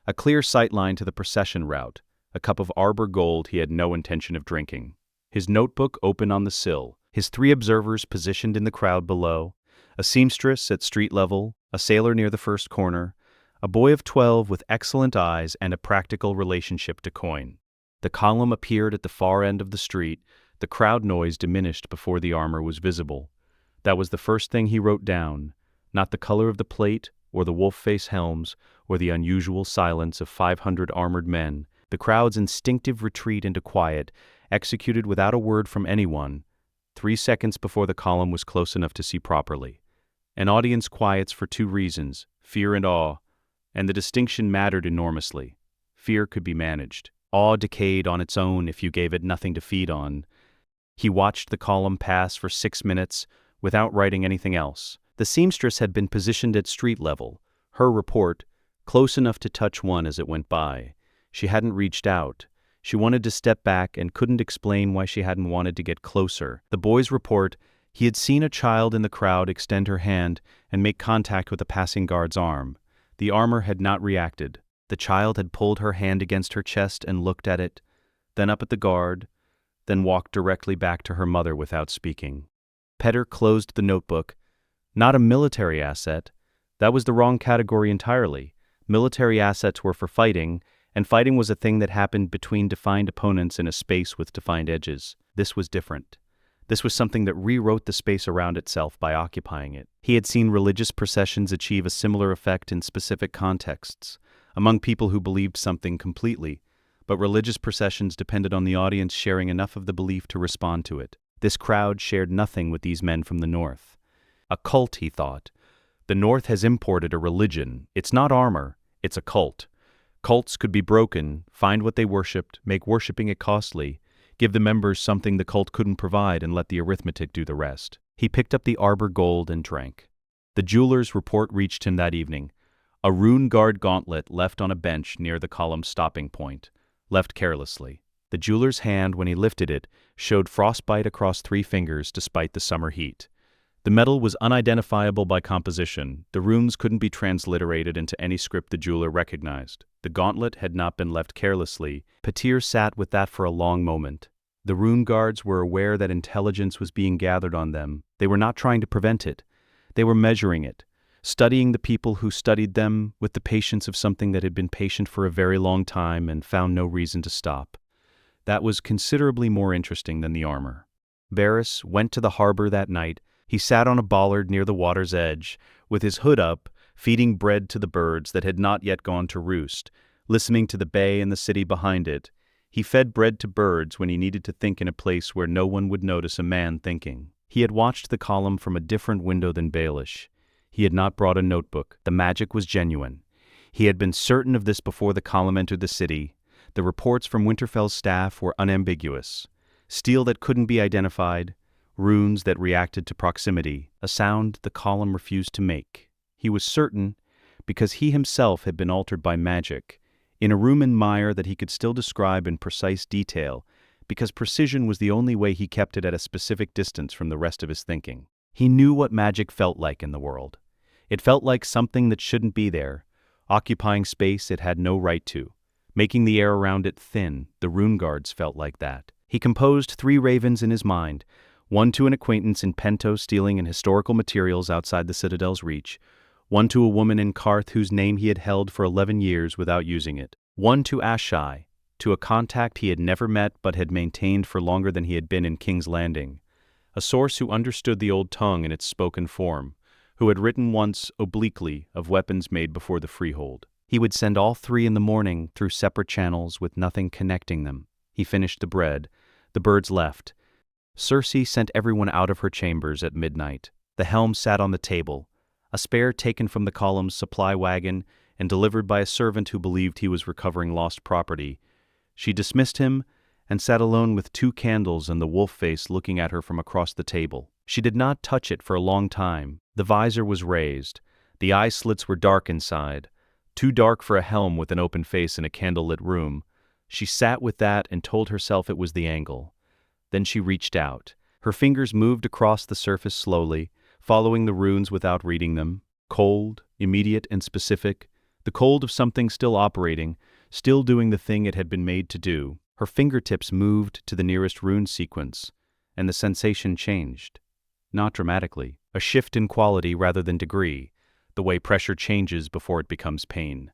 A clear sightline to the procession route, a cup of arbor gold he had no intention of drinking. His notebook open on the sill, his 3 observers positioned in the crowd below, a seamstress at street level, a sailor near the first corner, a boy of 12 with excellent eyes and a practical relationship to coin. The column appeared at the far end of the street. The crowd noise diminished before the armor was visible. That was the first thing he wrote down, not the color of the plate or the wolf-face helms or the unusual silence of 500 armored men. The crowd's instinctive retreat into quiet, executed without a word from anyone, 3 seconds before the column was close enough to see properly. An audience quiets for 2 reasons, fear and awe, and the distinction mattered enormously. Fear could be managed. Awe decayed on its own if you gave it nothing to feed on. He watched the column pass for 6 minutes without writing anything else. The seamstress had been positioned at street level, her report, close enough to touch one as it went by. She hadn't reached out. She wanted to step back and couldn't explain why she hadn't wanted to get closer. The boy's report, he had seen a child in the crowd extend her hand and make contact with a passing guard's arm. The armor had not reacted. The child had pulled her hand against her chest and looked at it, then up at the guard, then walked directly back to her mother without speaking. Petyr closed the notebook. Not a military asset. That was the wrong category entirely. Military assets were for fighting, and fighting was a thing that happened between defined opponents in a space with defined edges. This was different. This was something that rewrote the space around itself by occupying it. He had seen religious processions achieve a similar effect in specific contexts, among people who believed something completely, but religious processions depended on the audience sharing enough of the belief to respond to it. This crowd shared nothing with these men from the north. A cult, he thought. The north has imported a religion. It's not armor, it's a cult. Cults could be broken, find what they worshipped, make worshipping it costly, give the members something the cult couldn't provide, and let the arithmetic do the rest. He picked up the arbor gold and drank. The jeweler's report reached him that evening. A rune guard gauntlet left on a bench near the column's stopping point, left carelessly. The jeweler's hand, when he lifted it, showed frostbite across 3 fingers despite the summer heat. The metal was unidentifiable by composition. The runes couldn't be transliterated into any script the jeweler recognized. The gauntlet had not been left carelessly. Petyr sat with that for a long moment. The rune guards were aware that intelligence was being gathered on them. They were not trying to prevent it. They were measuring it, studying the people who studied them with the patience of something that had been patient for a very long time and found no reason to stop. That was considerably more interesting than the armor. Varys went to the harbor that night. He sat on a bollard near the water's edge, with his hood up, feeding bread to the birds that had not yet gone to roost, listening to the bay and the city behind it. He fed bread to birds when he needed to think in a place where no one would notice a man thinking. He had watched the column from a different window than Baelish. He had not brought a notebook. The magic was genuine. He had been certain of this before the column entered the city. The reports from Winterfell's staff were unambiguous. Steel that couldn't be identified, runes that reacted to proximity, a sound the column refused to make. He was certain, because he himself had been altered by magic, in a room in mire that he could still describe in precise detail, because precision was the only way he kept it at a specific distance from the rest of his thinking. He knew what magic felt like in the world. It felt like something that shouldn't be there, occupying space it had no right to, making the air around it thin. The rune guards felt like that. He composed 3 ravens in his mind, one to an acquaintance in Pento stealing in historical materials outside the Citadel's reach, one to a woman in Karth whose name he had held for 11 years without using it, one to Ashai, to a contact he had never met but had maintained for longer than he had been in King's Landing, a source who understood the old tongue in its spoken form, who had written once obliquely of weapons made before the freehold. He would send all 3 in the morning through separate channels with nothing connecting them. He finished the bread. The birds left. Cersei sent everyone out of her chambers at midnight. The helm sat on the table, a spare taken from the column's supply wagon and delivered by a servant who believed he was recovering lost property. She dismissed him and sat alone with 2 candles and the wolf face looking at her from across the table. She did not touch it for a long time. The visor was raised. The eye slits were dark inside, too dark for a helm with an open face in a candlelit room. She sat with that and told herself it was the angle. Then she reached out. Her fingers moved across the surface slowly, following the runes without reading them. Cold, immediate and specific, the cold of something still operating, still doing the thing it had been made to do. Her fingertips moved to the nearest rune sequence, and the sensation changed. Not dramatically, a shift in quality rather than degree, the way pressure changes before it becomes pain.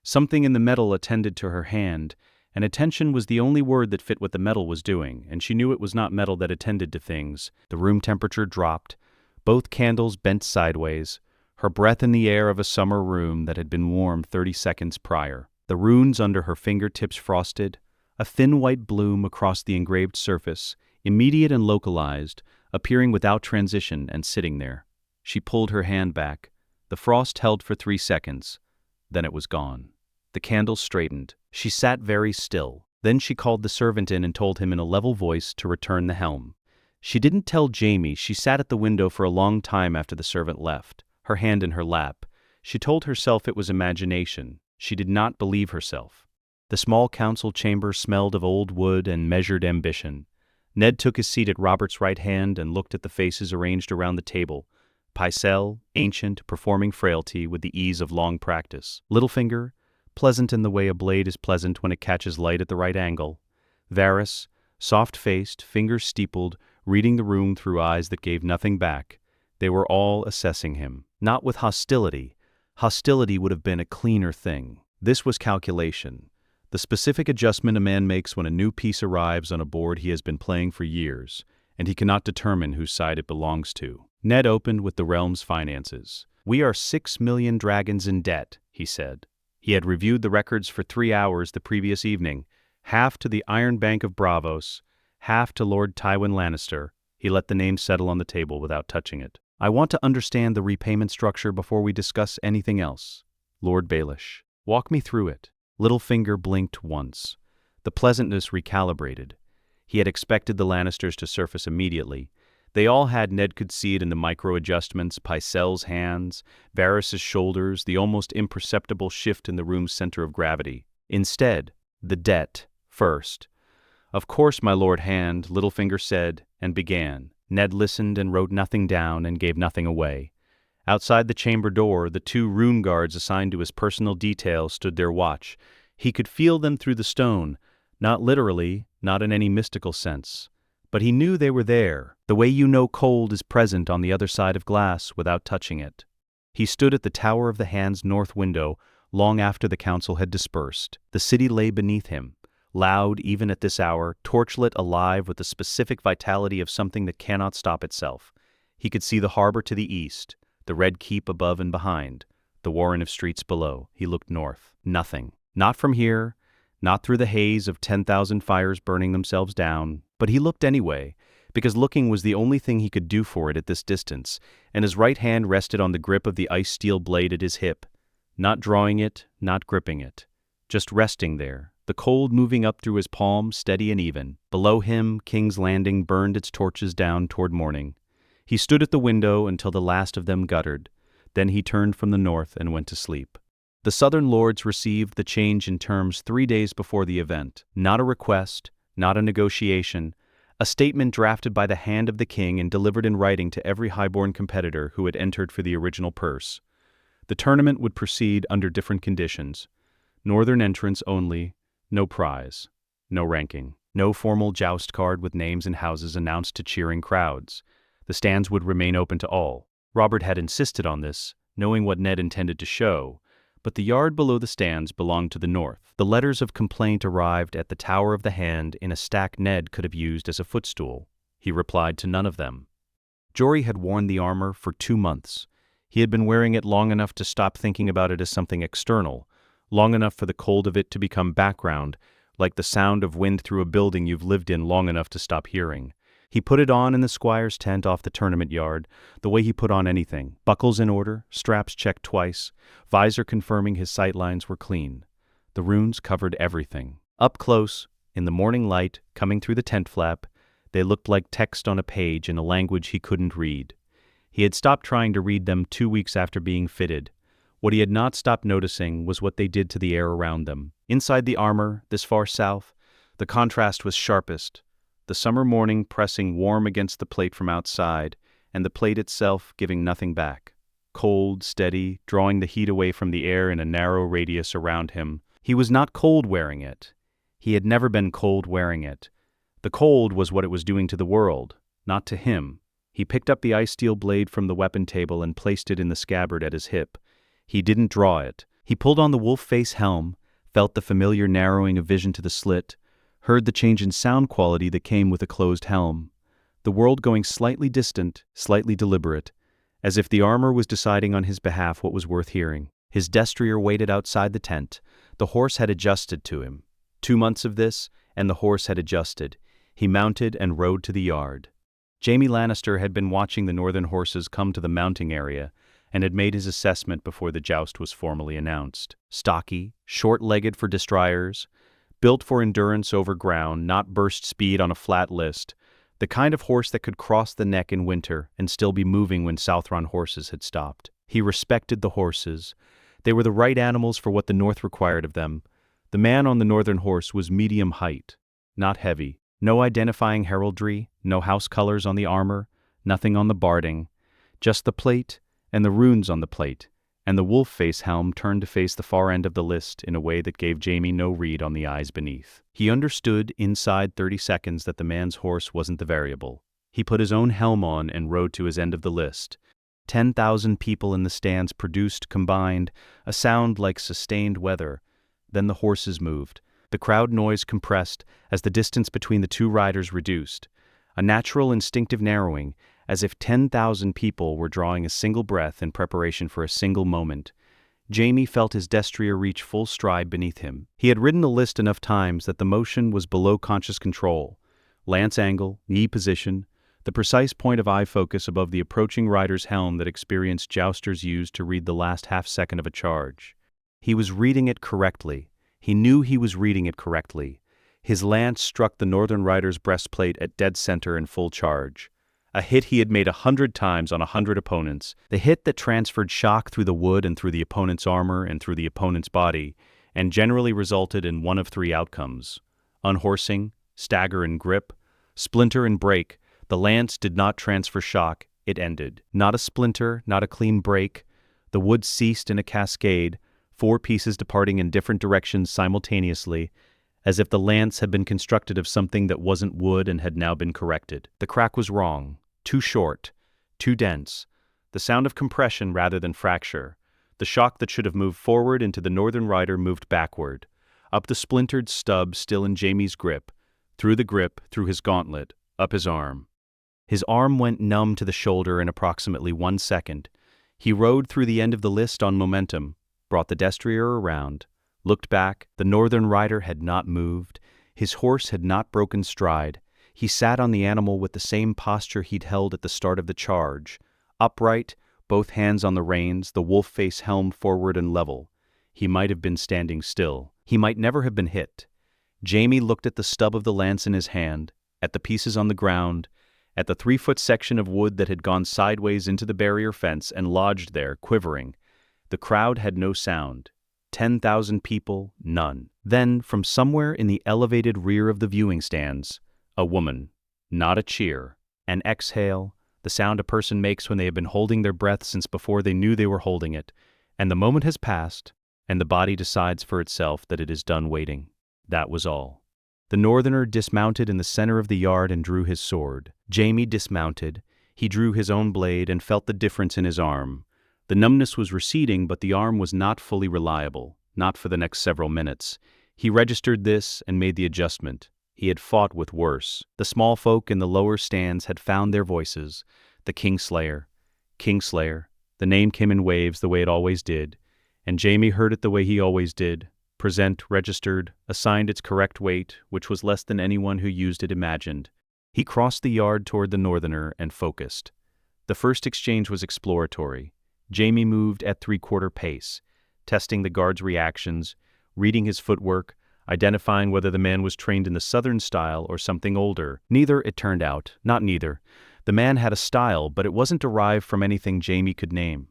Something in the metal attended to her hand, and attention was the only word that fit what the metal was doing, and she knew it was not metal that attended to things. The room temperature dropped. Both candles bent sideways, her breath in the air of a summer room that had been warm 30 seconds prior. The runes under her fingertips frosted, a thin white bloom across the engraved surface, immediate and localized, appearing without transition and sitting there. She pulled her hand back. The frost held for 3 seconds. Then it was gone. The candle straightened. She sat very still. Then she called the servant in and told him in a level voice to return the helm. She didn't tell Jaime. She sat at the window for a long time after the servant left, her hand in her lap. She told herself it was imagination. She did not believe herself. The small council chamber smelled of old wood and measured ambition. Ned took his seat at Robert's right hand and looked at the faces arranged around the table. Pycelle, ancient, performing frailty with the ease of long practice. Littlefinger, pleasant in the way a blade is pleasant when it catches light at the right angle. Varys, soft-faced, fingers steepled, reading the room through eyes that gave nothing back. They were all assessing him. Not with hostility. Hostility would have been a cleaner thing. This was calculation. The specific adjustment a man makes when a new piece arrives on a board he has been playing for years, and he cannot determine whose side it belongs to. Ned opened with the realm's finances. "We are 6 million dragons in debt," he said. He had reviewed the records for 3 hours the previous evening, half to the Iron Bank of Braavos, half to Lord Tywin Lannister. He let the name settle on the table without touching it. "I want to understand the repayment structure before we discuss anything else." Lord Baelish. "Walk me through it." Littlefinger blinked once. The pleasantness recalibrated. He had expected the Lannisters to surface immediately. They all had. Ned could see it in the micro-adjustments, Pycelle's hands, Varys' shoulders, the almost imperceptible shift in the room's center of gravity. Instead, the debt first. "Of course, my Lord Hand," Littlefinger said, and began. Ned listened and wrote nothing down and gave nothing away. Outside the chamber door, the 2 rune guards assigned to his personal detail stood their watch. He could feel them through the stone, not literally, not in any mystical sense. But he knew they were there, the way you know cold is present on the other side of glass without touching it. He stood at the Tower of the Hand's north window long after the council had dispersed. The city lay beneath him, loud even at this hour, torchlit, alive with the specific vitality of something that cannot stop itself. He could see the harbor to the east, the red keep above and behind, the warren of streets below. He looked north. Nothing. Not from here, not through the haze of 10,000 fires burning themselves down, but he looked anyway, because looking was the only thing he could do for it at this distance, and his right hand rested on the grip of the ice-steel blade at his hip, not drawing it, not gripping it, just resting there, the cold moving up through his palm, steady and even. Below him, King's Landing burned its torches down toward morning. He stood at the window until the last of them guttered. Then he turned from the north and went to sleep. The Southern Lords received the change in terms 3 days before the event. Not a request, not a negotiation, a statement drafted by the hand of the king and delivered in writing to every highborn competitor who had entered for the original purse. The tournament would proceed under different conditions. Northern entrance only, no prize, no ranking, no formal joust card with names and houses announced to cheering crowds. The stands would remain open to all. Robert had insisted on this, knowing what Ned intended to show, but the yard below the stands belonged to the north. The letters of complaint arrived at the Tower of the Hand in a stack Ned could have used as a footstool. He replied to none of them. Jory had worn the armor for 2 months. He had been wearing it long enough to stop thinking about it as something external, long enough for the cold of it to become background, like the sound of wind through a building you've lived in long enough to stop hearing. He put it on in the squire's tent off the tournament yard, the way he put on anything. Buckles in order, straps checked twice, visor confirming his sightlines were clean. The runes covered everything. Up close, in the morning light, coming through the tent flap, they looked like text on a page in a language he couldn't read. He had stopped trying to read them 2 weeks after being fitted. What he had not stopped noticing was what they did to the air around them. Inside the armor, this far south, the contrast was sharpest. The summer morning pressing warm against the plate from outside, and the plate itself giving nothing back. Cold, steady, drawing the heat away from the air in a narrow radius around him. He was not cold wearing it. He had never been cold wearing it. The cold was what it was doing to the world, not to him. He picked up the ice-steel blade from the weapon table and placed it in the scabbard at his hip. He didn't draw it. He pulled on the wolf-face helm, felt the familiar narrowing of vision to the slit, heard the change in sound quality that came with a closed helm. The world going slightly distant, slightly deliberate, as if the armor was deciding on his behalf what was worth hearing. His destrier waited outside the tent. The horse had adjusted to him. 2 months of this, and the horse had adjusted. He mounted and rode to the yard. Jaime Lannister had been watching the northern horses come to the mounting area, and had made his assessment before the joust was formally announced. Stocky, short-legged for destriers, built for endurance over ground, not burst speed on a flat list, the kind of horse that could cross the neck in winter and still be moving when Southron horses had stopped. He respected the horses. They were the right animals for what the North required of them. The man on the northern horse was medium height, not heavy. No identifying heraldry, no house colors on the armor, nothing on the barding, just the plate and the runes on the plate, and the wolf-face helm turned to face the far end of the list in a way that gave Jaime no read on the eyes beneath. He understood inside 30 seconds that the man's horse wasn't the variable. He put his own helm on and rode to his end of the list. 10,000 people in the stands produced, combined, a sound like sustained weather. Then the horses moved. The crowd noise compressed as the distance between the 2 riders reduced. A natural instinctive narrowing, as if 10,000 people were drawing a single breath in preparation for a single moment. Jaime felt his destrier reach full stride beneath him. He had ridden the list enough times that the motion was below conscious control. Lance angle, knee position, the precise point of eye focus above the approaching rider's helm that experienced jousters used to read the last half-second of a charge. He was reading it correctly. He knew he was reading it correctly. His lance struck the northern rider's breastplate at dead center in full charge. A hit he had made 100 times on 100 opponents, the hit that transferred shock through the wood and through the opponent's armor and through the opponent's body, and generally resulted in one of 3 outcomes: unhorsing, stagger and grip, splinter and break, The lance did not transfer shock, it ended. Not a splinter, not a clean break. The wood ceased in a cascade, 4 pieces departing in different directions simultaneously, as if the lance had been constructed of something that wasn't wood and had now been corrected. The crack was wrong, too short, too dense. The sound of compression rather than fracture. The shock that should have moved forward into the northern rider moved backward, up the splintered stub still in Jaime's grip, through his gauntlet, up his arm. His arm went numb to the shoulder in approximately 1 second. He rode through the end of the list on momentum, brought the destrier around, looked back. The northern rider had not moved. His horse had not broken stride. He sat on the animal with the same posture he'd held at the start of the charge, upright, both hands on the reins, the wolf-face helm forward and level. He might have been standing still. He might never have been hit. Jaime looked at the stub of the lance in his hand, at the pieces on the ground, at the 3-foot section of wood that had gone sideways into the barrier fence and lodged there, quivering. The crowd had no sound. 10,000 people, none. Then, from somewhere in the elevated rear of the viewing stands, a woman. Not a cheer. An exhale, the sound a person makes when they have been holding their breath since before they knew they were holding it, and the moment has passed, and the body decides for itself that it is done waiting. That was all. The northerner dismounted in the center of the yard and drew his sword. Jaime dismounted. He drew his own blade and felt the difference in his arm. The numbness was receding, but the arm was not fully reliable, not for the next several minutes. He registered this and made the adjustment. He had fought with worse. The small folk in the lower stands had found their voices. The Kingslayer. Kingslayer. The name came in waves the way it always did, and Jaime heard it the way he always did. Present, registered, assigned its correct weight, which was less than anyone who used it imagined. He crossed the yard toward the northerner and focused. The first exchange was exploratory. Jaime moved at 3/4 pace, testing the guard's reactions, reading his footwork, identifying whether the man was trained in the southern style or something older. Neither, it turned out, not neither. The man had a style, but it wasn't derived from anything Jaime could name.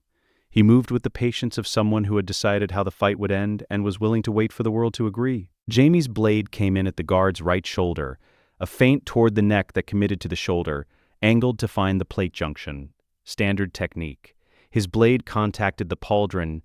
He moved with the patience of someone who had decided how the fight would end and was willing to wait for the world to agree. Jaime's blade came in at the guard's right shoulder, a feint toward the neck that committed to the shoulder, angled to find the plate junction. Standard technique. His blade contacted the pauldron.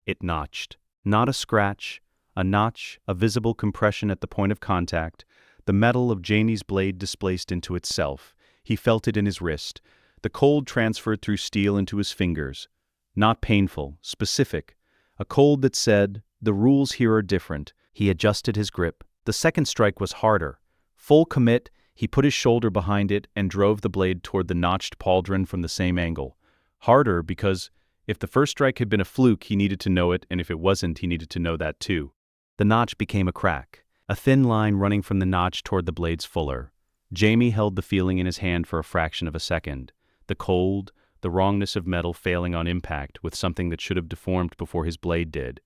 It notched. Not a scratch, a notch, a visible compression at the point of contact. The metal of Jaime's blade displaced into itself. He felt it in his wrist. The cold transferred through steel into his fingers. Not painful, specific. A cold that said, the rules here are different. He adjusted his grip. The second strike was harder. Full commit, he put his shoulder behind it and drove the blade toward the notched pauldron from the same angle. Harder because, if the first strike had been a fluke, he needed to know it, and if it wasn't, he needed to know that too. The notch became a crack, a thin line running from the notch toward the blade's fuller. Jaime held the feeling in his hand for a fraction of a second. The cold, the wrongness of metal failing on impact with something that should have deformed before his blade did.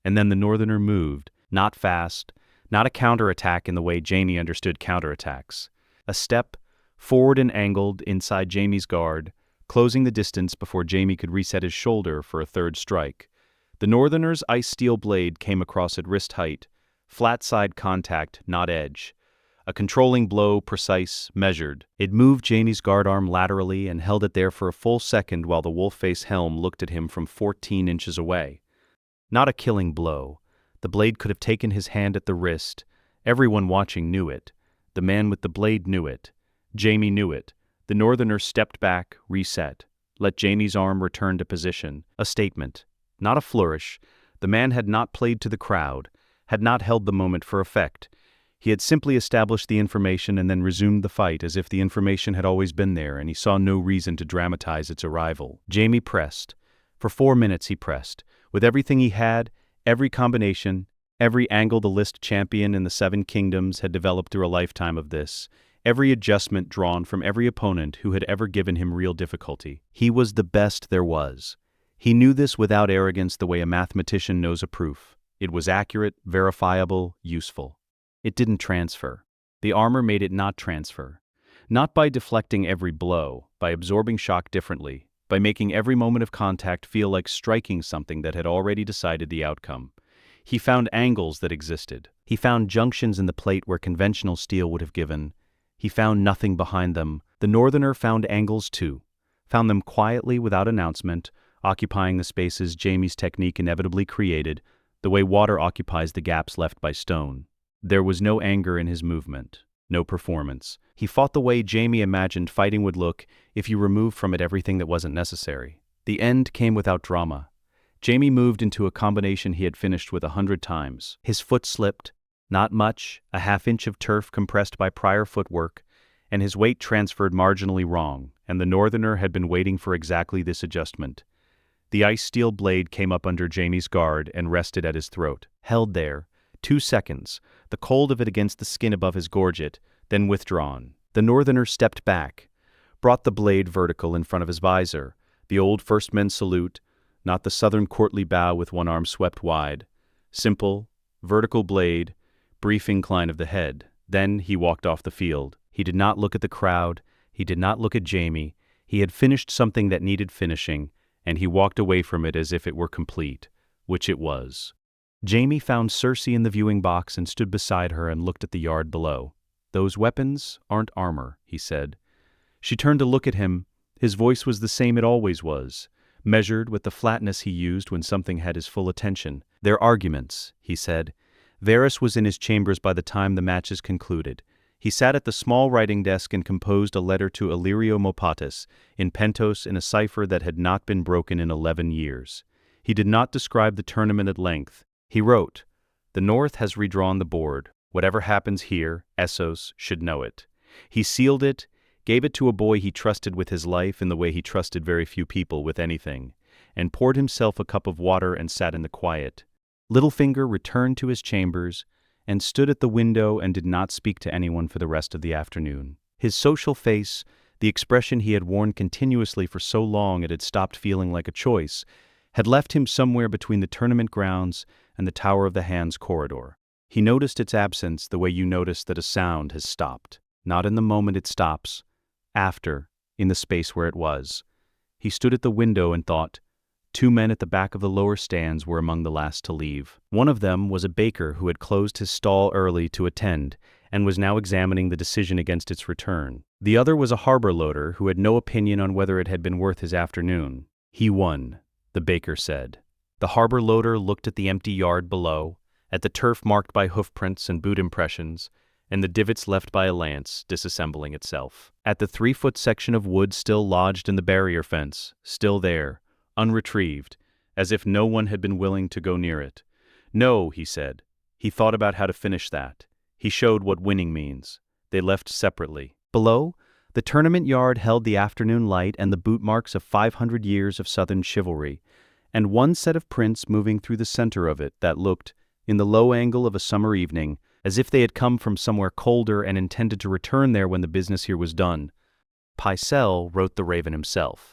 And then the northerner moved, not fast, not a counterattack in the way Jaime understood counterattacks. A step, forward and angled inside Jaime's guard, closing the distance before Jaime could reset his shoulder for a third strike. The northerner's ice-steel blade came across at wrist height, flat-side contact, not edge. A controlling blow, precise, measured. It moved Jaime's guard arm laterally and held it there for a full second while the wolf-face helm looked at him from 14 inches away. Not a killing blow. The blade could have taken his hand at the wrist. Everyone watching knew it. The man with the blade knew it. Jaime knew it. The northerner stepped back, reset. Let Jaime's arm return to position. A statement. Not a flourish. The man had not played to the crowd, had not held the moment for effect. He had simply established the information and then resumed the fight as if the information had always been there and he saw no reason to dramatize its arrival. Jaime pressed. For 4 minutes he pressed. With everything he had, every combination, every angle the list champion in the 7 kingdoms had developed through a lifetime of this, every adjustment drawn from every opponent who had ever given him real difficulty. He was the best there was. He knew this without arrogance the way a mathematician knows a proof. It was accurate, verifiable, useful. It didn't transfer. The armor made it not transfer. Not by deflecting every blow, by absorbing shock differently, by making every moment of contact feel like striking something that had already decided the outcome. He found angles that existed. He found junctions in the plate where conventional steel would have given. He found nothing behind them. The Northerner found angles too. Found them quietly without announcement, occupying the spaces Jaime's technique inevitably created, the way water occupies the gaps left by stone. There was no anger in his movement, no performance. He fought the way Jaime imagined fighting would look if you removed from it everything that wasn't necessary. The end came without drama. Jaime moved into a combination he had finished with 100 times. His foot slipped, not much, a half-inch of turf compressed by prior footwork, and his weight transferred marginally wrong, and the Northerner had been waiting for exactly this adjustment. The ice-steel blade came up under Jaime's guard and rested at his throat. Held there, 2 seconds, the cold of it against the skin above his gorget, then withdrawn. The Northerner stepped back, brought the blade vertical in front of his visor, the old firstman salute, not the southern courtly bow with one arm swept wide. Simple, vertical blade, brief incline of the head. Then he walked off the field. He did not look at the crowd. He did not look at Jaime. He had finished something that needed finishing, and he walked away from it as if it were complete, which it was. Jaime found Cersei in the viewing box and stood beside her and looked at the yard below. "Those weapons aren't armor," he said. She turned to look at him. His voice was the same it always was, measured with the flatness he used when something had his full attention. "They're arguments," he said. Varys was in his chambers by the time the matches concluded. He sat at the small writing desk and composed a letter to Illyrio Mopatis, in Pentos in a cipher that had not been broken in 11 years. He did not describe the tournament at length. He wrote, "The North has redrawn the board. Whatever happens here, Essos should know it." He sealed it, gave it to a boy he trusted with his life in the way he trusted very few people with anything, and poured himself a cup of water and sat in the quiet. Littlefinger returned to his chambers and stood at the window and did not speak to anyone for the rest of the afternoon. His social face, the expression he had worn continuously for so long it had stopped feeling like a choice, had left him somewhere between the tournament grounds and the Tower of the Hands corridor. He noticed its absence the way you notice that a sound has stopped. Not in the moment it stops, after, in the space where it was. He stood at the window and thought. 2 men at the back of the lower stands were among the last to leave. One of them was a baker who had closed his stall early to attend and was now examining the decision against its return. The other was a harbor loader who had no opinion on whether it had been worth his afternoon. "He won," the baker said. The harbor loader looked at the empty yard below, at the turf marked by hoofprints and boot impressions, and the divots left by a lance disassembling itself. At the 3-foot section of wood still lodged in the barrier fence, still there, unretrieved, as if no one had been willing to go near it. "No," he said. He thought about how to finish that. He showed what winning means. They left separately. Below, the tournament yard held the afternoon light and the boot marks of 500 years of Southern chivalry, and one set of prints moving through the center of it that looked, in the low angle of a summer evening, as if they had come from somewhere colder and intended to return there when the business here was done. Pycelle wrote the Raven himself.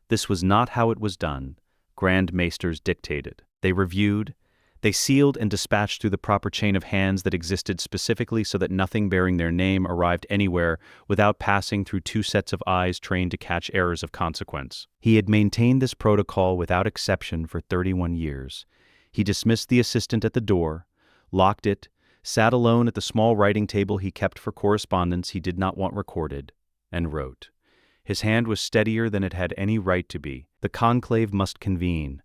This was not how it was done. Grand Maesters dictated. They reviewed. They sealed and dispatched through the proper chain of hands that existed specifically so that nothing bearing their name arrived anywhere without passing through 2 sets of eyes trained to catch errors of consequence. He had maintained this protocol without exception for 31 years. He dismissed the assistant at the door, locked it, sat alone at the small writing table he kept for correspondence he did not want recorded, and wrote. His hand was steadier than it had any right to be. The conclave must convene.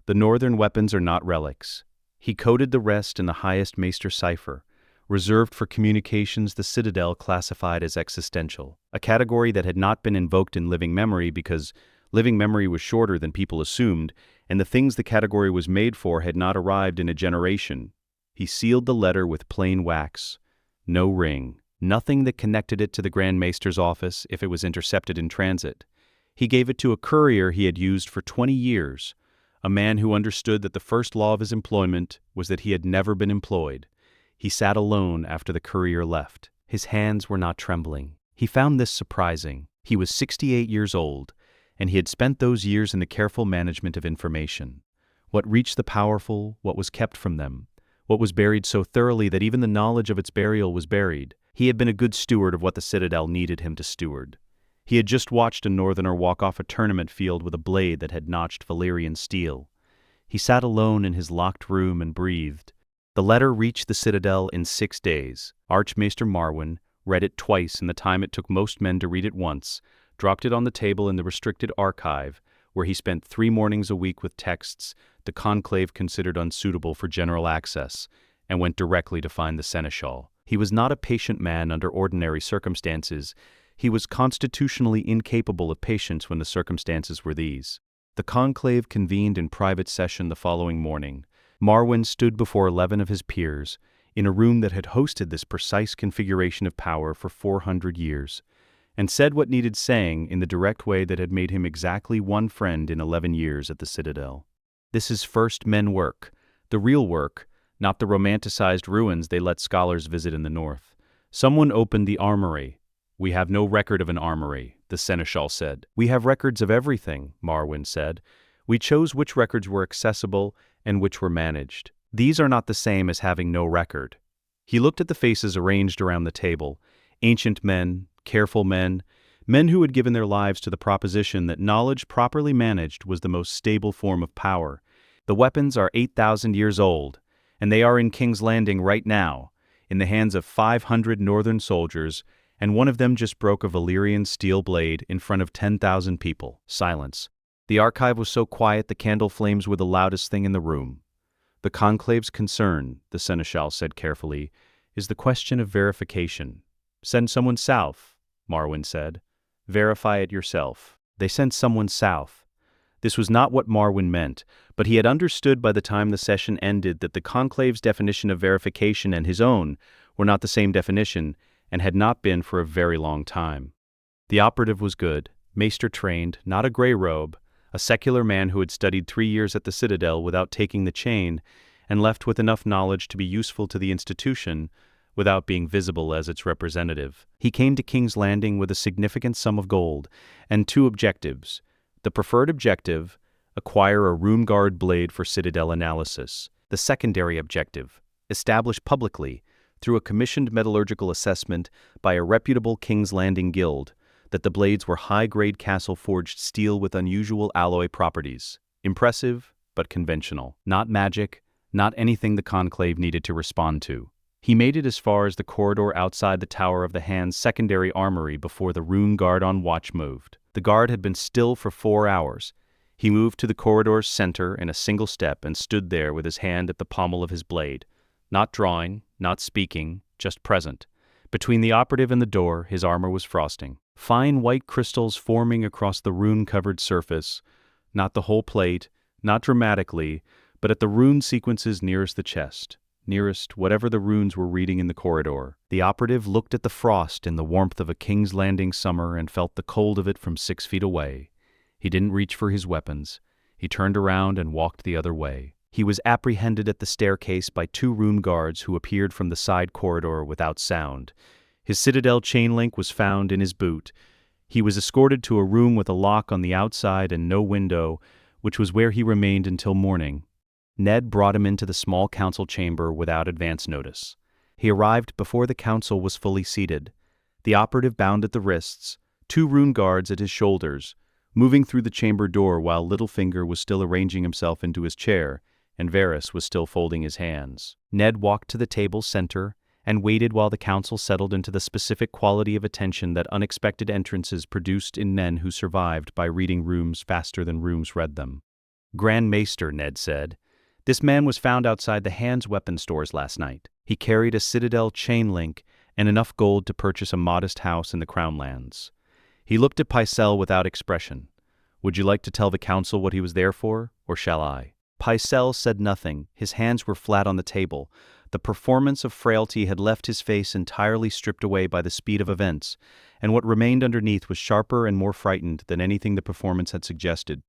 The northern weapons are not relics. He coded the rest in the highest Maester cipher, reserved for communications the Citadel classified as existential, a category that had not been invoked in living memory because living memory was shorter than people assumed, and the things the category was made for had not arrived in a generation. He sealed the letter with plain wax. No ring. Nothing that connected it to the Grand Maester's office if it was intercepted in transit. He gave it to a courier he had used for 20 years, a man who understood that the first law of his employment was that he had never been employed. He sat alone after the courier left. His hands were not trembling. He found this surprising. He was 68 years old, and he had spent those years in the careful management of information. What reached the powerful, what was kept from them, what was buried so thoroughly that even the knowledge of its burial was buried. He had been a good steward of what the Citadel needed him to steward. He had just watched a northerner walk off a tournament field with a blade that had notched Valyrian steel. He sat alone in his locked room and breathed. The letter reached the Citadel in 6 days. Archmaester Marwyn, read it twice in the time it took most men to read it once, dropped it on the table in the restricted archive, where he spent 3 mornings a week with texts the conclave considered unsuitable for general access, and went directly to find the seneschal. He was not a patient man under ordinary circumstances. He was constitutionally incapable of patience when the circumstances were these. The conclave convened in private session the following morning. Marwyn stood before 11 of his peers, in a room that had hosted this precise configuration of power for 400 years, and said what needed saying in the direct way that had made him exactly one friend in 11 years at the Citadel. This is first men work, the real work, not the romanticized ruins they let scholars visit in the north. Someone opened the armory. We have no record of an armory, the seneschal said. We have records of everything, Marwyn said. We chose which records were accessible and which were managed. These are not the same as having no record. He looked at the faces arranged around the table, ancient men, careful men, men who had given their lives to the proposition that knowledge properly managed was the most stable form of power. The weapons are 8,000 years old, and they are in King's Landing right now, in the hands of 500 northern soldiers, and one of them just broke a Valyrian steel blade in front of 10,000 people. Silence. The archive was so quiet the candle flames were the loudest thing in the room. The conclave's concern, the seneschal said carefully, is the question of verification. Send someone south, Marwyn said. Verify it yourself. They sent someone south. This was not what Marwyn meant, but he had understood by the time the session ended that the conclave's definition of verification and his own were not the same definition, and had not been for a very long time. The operative was good, maester-trained, not a grey robe, a secular man who had studied 3 years at the Citadel without taking the chain, and left with enough knowledge to be useful to the institution without being visible as its representative. He came to King's Landing with a significant sum of gold and 2 objectives. The preferred objective, acquire a rune guard blade for Citadel analysis. The secondary objective, establish publicly, through a commissioned metallurgical assessment by a reputable King's Landing guild, that the blades were high-grade castle-forged steel with unusual alloy properties. Impressive, but conventional. Not magic, not anything the conclave needed to respond to. He made it as far as the corridor outside the Tower of the Hand's secondary armory before the rune guard on watch moved. The guard had been still for 4 hours. He moved to the corridor's center in a single step and stood there with his hand at the pommel of his blade. Not drawing, not speaking, just present. Between the operative and the door, his armor was frosting. Fine white crystals forming across the rune-covered surface, not the whole plate, not dramatically, but at the rune sequences nearest the chest, nearest whatever the runes were reading in the corridor. The operative looked at the frost in the warmth of a King's Landing summer and felt the cold of it from 6 feet away. He didn't reach for his weapons. He turned around and walked the other way. He was apprehended at the staircase by 2 rune guards who appeared from the side corridor without sound. His Citadel chain link was found in his boot. He was escorted to a room with a lock on the outside and no window, which was where he remained until morning. Ned brought him into the small council chamber without advance notice. He arrived before the council was fully seated. The operative bound at the wrists, 2 rune guards at his shoulders, moving through the chamber door while Littlefinger was still arranging himself into his chair, and Varys was still folding his hands. Ned walked to the table's center and waited while the council settled into the specific quality of attention that unexpected entrances produced in men who survived by reading rooms faster than rooms read them. Grand Maester, Ned said. This man was found outside the Hand's weapon stores last night. He carried a Citadel chain link and enough gold to purchase a modest house in the Crown Lands. He looked at Pycelle without expression. Would you like to tell the council what he was there for, or shall I? Pycelle said nothing. His hands were flat on the table. The performance of frailty had left his face entirely stripped away by the speed of events, and what remained underneath was sharper and more frightened than anything the performance had suggested.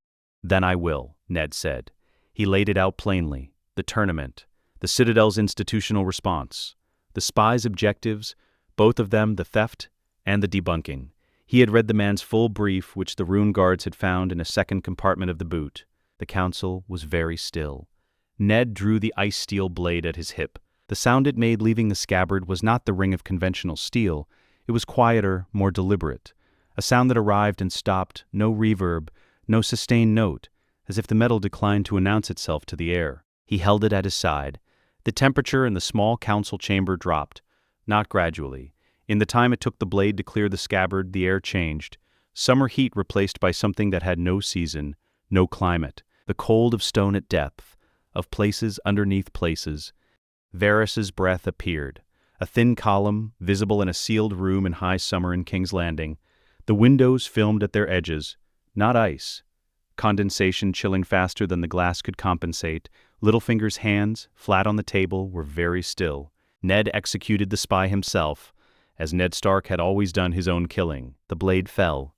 Then I will, Ned said. He laid it out plainly. The tournament, the Citadel's institutional response, the spies' objectives, both of them the theft and the debunking. He had read the man's full brief, which the rune guards had found in a second compartment of the boot. The council was very still. Ned drew the ice-steel blade at his hip. The sound it made leaving the scabbard was not the ring of conventional steel. It was quieter, more deliberate. A sound that arrived and stopped, no reverb, no sustained note, as if the metal declined to announce itself to the air. He held it at his side. The temperature in the small council chamber dropped, not gradually. In the time it took the blade to clear the scabbard, the air changed. Summer heat replaced by something that had no season, no climate. The cold of stone at depth, of places underneath places. Varys's breath appeared. A thin column, visible in a sealed room in high summer in King's Landing. The windows filmed at their edges. Not ice. Condensation chilling faster than the glass could compensate. Littlefinger's hands, flat on the table, were very still. Ned executed the spy himself, as Ned Stark had always done his own killing. The blade fell.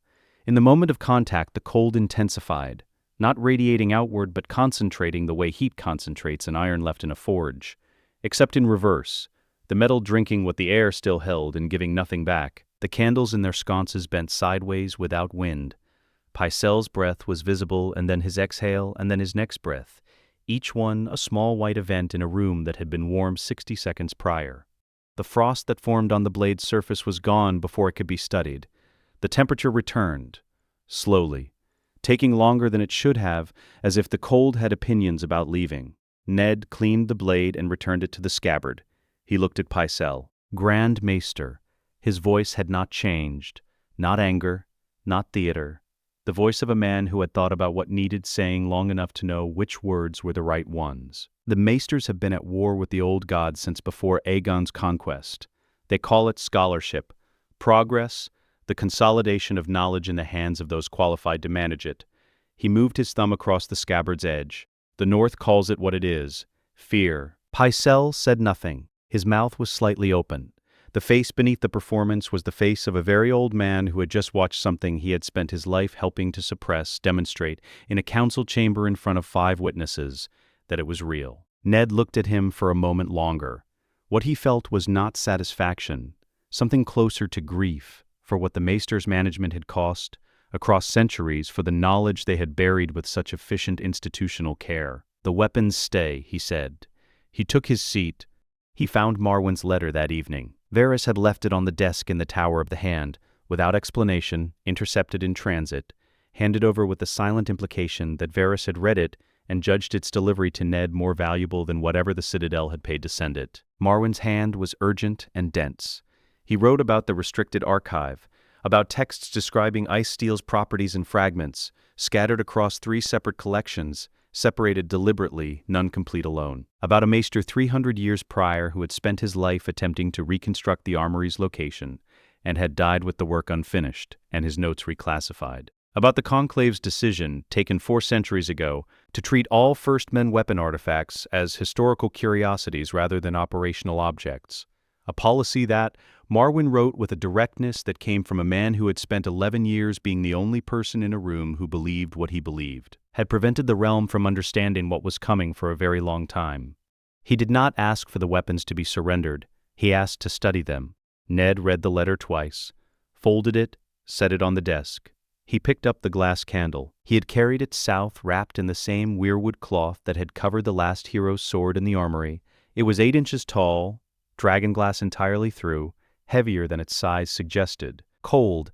In the moment of contact, the cold intensified, not radiating outward but concentrating the way heat concentrates in iron left in a forge. Except in reverse, the metal drinking what the air still held and giving nothing back. The candles in their sconces bent sideways without wind. Pycelle's breath was visible, and then his exhale, and then his next breath, each one a small white event in a room that had been warm 60 seconds prior. The frost that formed on the blade's surface was gone before it could be studied. The temperature returned, slowly, taking longer than it should have, as if the cold had opinions about leaving. Ned cleaned the blade and returned it to the scabbard. He looked at Pycelle. Grand Maester. His voice had not changed. Not anger, not theater. The voice of a man who had thought about what needed saying long enough to know which words were the right ones. The Maesters have been at war with the old gods since before Aegon's conquest. They call it scholarship, progress, the consolidation of knowledge in the hands of those qualified to manage it. He moved his thumb across the scabbard's edge. The North calls it what it is, fear. Pycelle said nothing. His mouth was slightly open. The face beneath the performance was the face of a very old man who had just watched something he had spent his life helping to suppress, demonstrate, in a council chamber in front of 5 witnesses, that it was real. Ned looked at him for a moment longer. What he felt was not satisfaction, something closer to grief, for what the Maester's management had cost, across centuries, for the knowledge they had buried with such efficient institutional care. The weapons stay, he said. He took his seat. He found Marwyn's letter that evening. Varys had left it on the desk in the Tower of the Hand, without explanation, intercepted in transit, handed over with the silent implication that Varys had read it and judged its delivery to Ned more valuable than whatever the Citadel had paid to send it. Marwyn's hand was urgent and dense. He wrote about the restricted archive, about texts describing Ice Steel's properties and fragments, scattered across 3 separate collections, separated deliberately, none complete alone. About a maester 300 years prior who had spent his life attempting to reconstruct the armory's location, and had died with the work unfinished, and his notes reclassified. About the Conclave's decision, taken 4 centuries ago, to treat all First Men weapon artifacts as historical curiosities rather than operational objects. A policy that, Marwyn wrote with a directness that came from a man who had spent 11 years being the only person in a room who believed what he believed, had prevented the realm from understanding what was coming for a very long time. He did not ask for the weapons to be surrendered. He asked to study them. Ned read the letter twice, folded it, set it on the desk. He picked up the glass candle. He had carried it south wrapped in the same weirwood cloth that had covered the last hero's sword in the armory. It was 8 inches tall, dragon glass entirely through, heavier than its size suggested. Cold,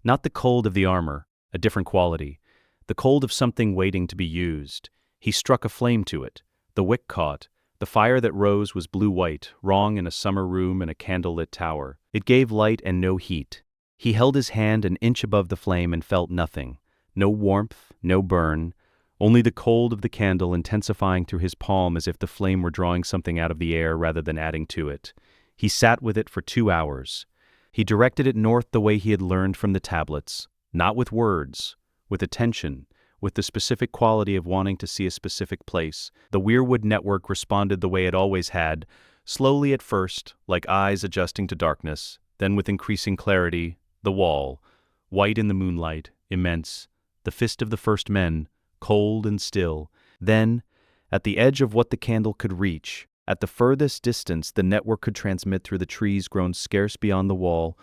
not the cold of the armor, a different quality. The cold of something waiting to be used. He struck a flame to it. The wick caught. The fire that rose was blue-white, wrong in a summer room in a candlelit tower. It gave light and no heat. He held his hand an inch above the flame and felt nothing. No warmth, no burn, only the cold of the candle intensifying through his palm as if the flame were drawing something out of the air rather than adding to it. He sat with it for 2 hours. He directed it north the way he had learned from the tablets, not with words, with attention, with the specific quality of wanting to see a specific place. The weirwood network responded the way it always had, slowly at first, like eyes adjusting to darkness, then with increasing clarity, the wall, white in the moonlight, immense, the fist of the first men, cold and still. Then, at the edge of what the candle could reach, at the furthest distance the network could transmit through the trees grown scarce beyond the wall,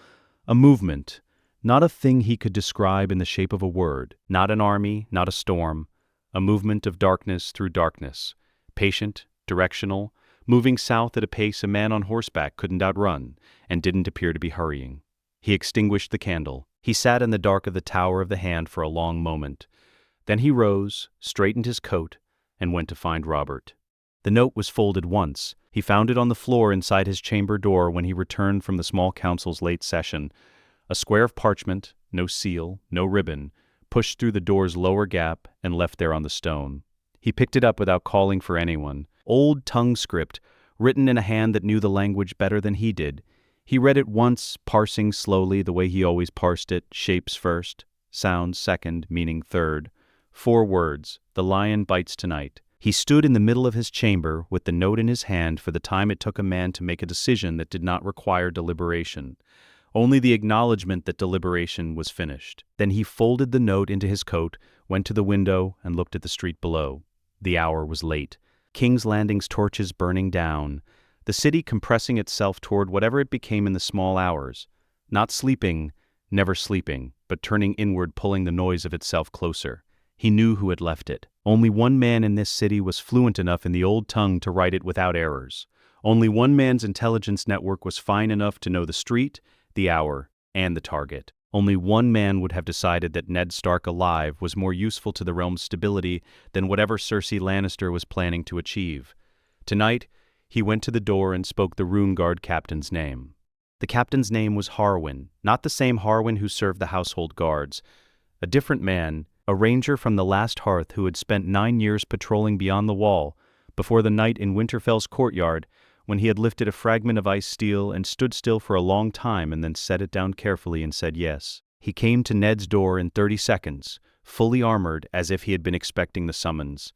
a movement, not a thing he could describe in the shape of a word, not an army, not a storm, a movement of darkness through darkness, patient, directional, moving south at a pace a man on horseback couldn't outrun, and didn't appear to be hurrying. He extinguished the candle. He sat in the dark of the Tower of the Hand for a long moment. Then he rose, straightened his coat, and went to find Robert. The note was folded once. He found it on the floor inside his chamber door when he returned from the small council's late session. A square of parchment, no seal, no ribbon, pushed through the door's lower gap and left there on the stone. He picked it up without calling for anyone. Old tongue script, written in a hand that knew the language better than he did. He read it once, parsing slowly the way he always parsed it, shapes first, sounds second, meaning third. 4 words, the lion bites tonight. He stood in the middle of his chamber with the note in his hand for the time it took a man to make a decision that did not require deliberation. Only the acknowledgement that deliberation was finished. Then he folded the note into his coat, went to the window, and looked at the street below. The hour was late. King's Landing's torches burning down. The city compressing itself toward whatever it became in the small hours. Not sleeping, never sleeping, but turning inward, pulling the noise of itself closer. He knew who had left it. Only one man in this city was fluent enough in the old tongue to write it without errors. Only one man's intelligence network was fine enough to know the street, the hour, and the target. Only one man would have decided that Ned Stark alive was more useful to the realm's stability than whatever Cersei Lannister was planning to achieve. Tonight, he went to the door and spoke the Rune Guard captain's name. The captain's name was Harwin, not the same Harwin who served the household guards. A different man, a ranger from the last hearth who had spent 9 years patrolling beyond the wall, before the night in Winterfell's courtyard, when he had lifted a fragment of ice steel and stood still for a long time and then set it down carefully and said yes. He came to Ned's door in 30 seconds, fully armored as if he had been expecting the summons.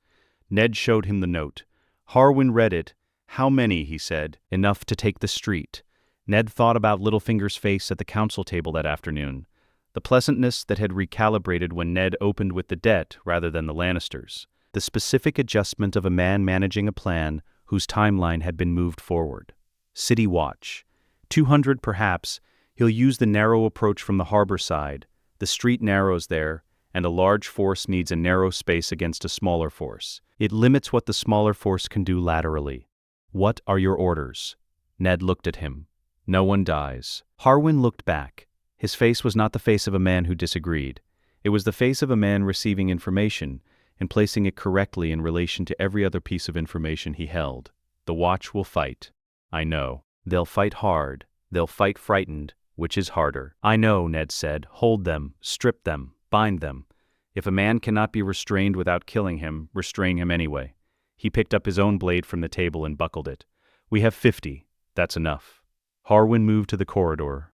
Ned showed him the note. Harwin read it. "How many?" he said. "Enough to take the street." Ned thought about Littlefinger's face at the council table that afternoon. The pleasantness that had recalibrated when Ned opened with the debt rather than the Lannisters. The specific adjustment of a man managing a plan whose timeline had been moved forward. City watch. 200 perhaps. He'll use the narrow approach from the harbor side. The street narrows there, and a large force needs a narrow space against a smaller force. It limits what the smaller force can do laterally. What are your orders? Ned looked at him. No one dies. Harwin looked back. His face was not the face of a man who disagreed. It was the face of a man receiving information and placing it correctly in relation to every other piece of information he held. The watch will fight. I know. They'll fight hard. They'll fight frightened, which is harder. I know, Ned said. Hold them, strip them, bind them. If a man cannot be restrained without killing him, restrain him anyway. He picked up his own blade from the table and buckled it. We have 50. That's enough. Harwin moved to the corridor.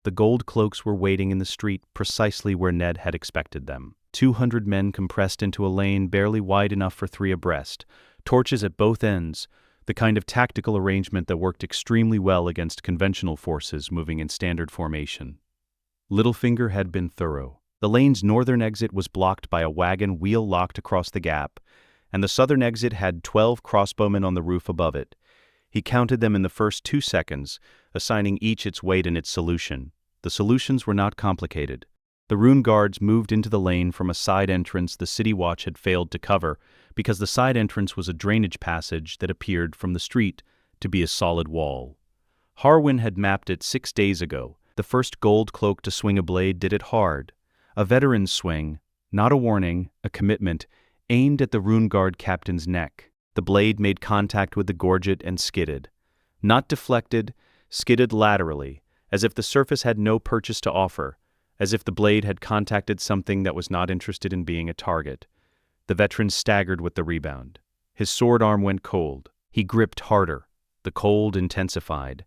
The gold cloaks were waiting in the street precisely where Ned had expected them. 200 men compressed into a lane barely wide enough for 3 abreast, torches at both ends, the kind of tactical arrangement that worked extremely well against conventional forces moving in standard formation. Littlefinger had been thorough. The lane's northern exit was blocked by a wagon wheel-locked across the gap, and the southern exit had 12 crossbowmen on the roof above it. He counted them in the first 2 seconds, assigning each its weight and its solution. The solutions were not complicated. The Rune Guards moved into the lane from a side entrance the City Watch had failed to cover, because the side entrance was a drainage passage that appeared from the street to be a solid wall. Harwin had mapped it 6 days ago. The first gold cloak to swing a blade did it hard. A veteran's swing, not a warning, a commitment, aimed at the Rune Guard captain's neck. The blade made contact with the gorget and skidded. Not deflected, skidded laterally, as if the surface had no purchase to offer, as if the blade had contacted something that was not interested in being a target. The veteran staggered with the rebound. His sword arm went cold. He gripped harder. The cold intensified.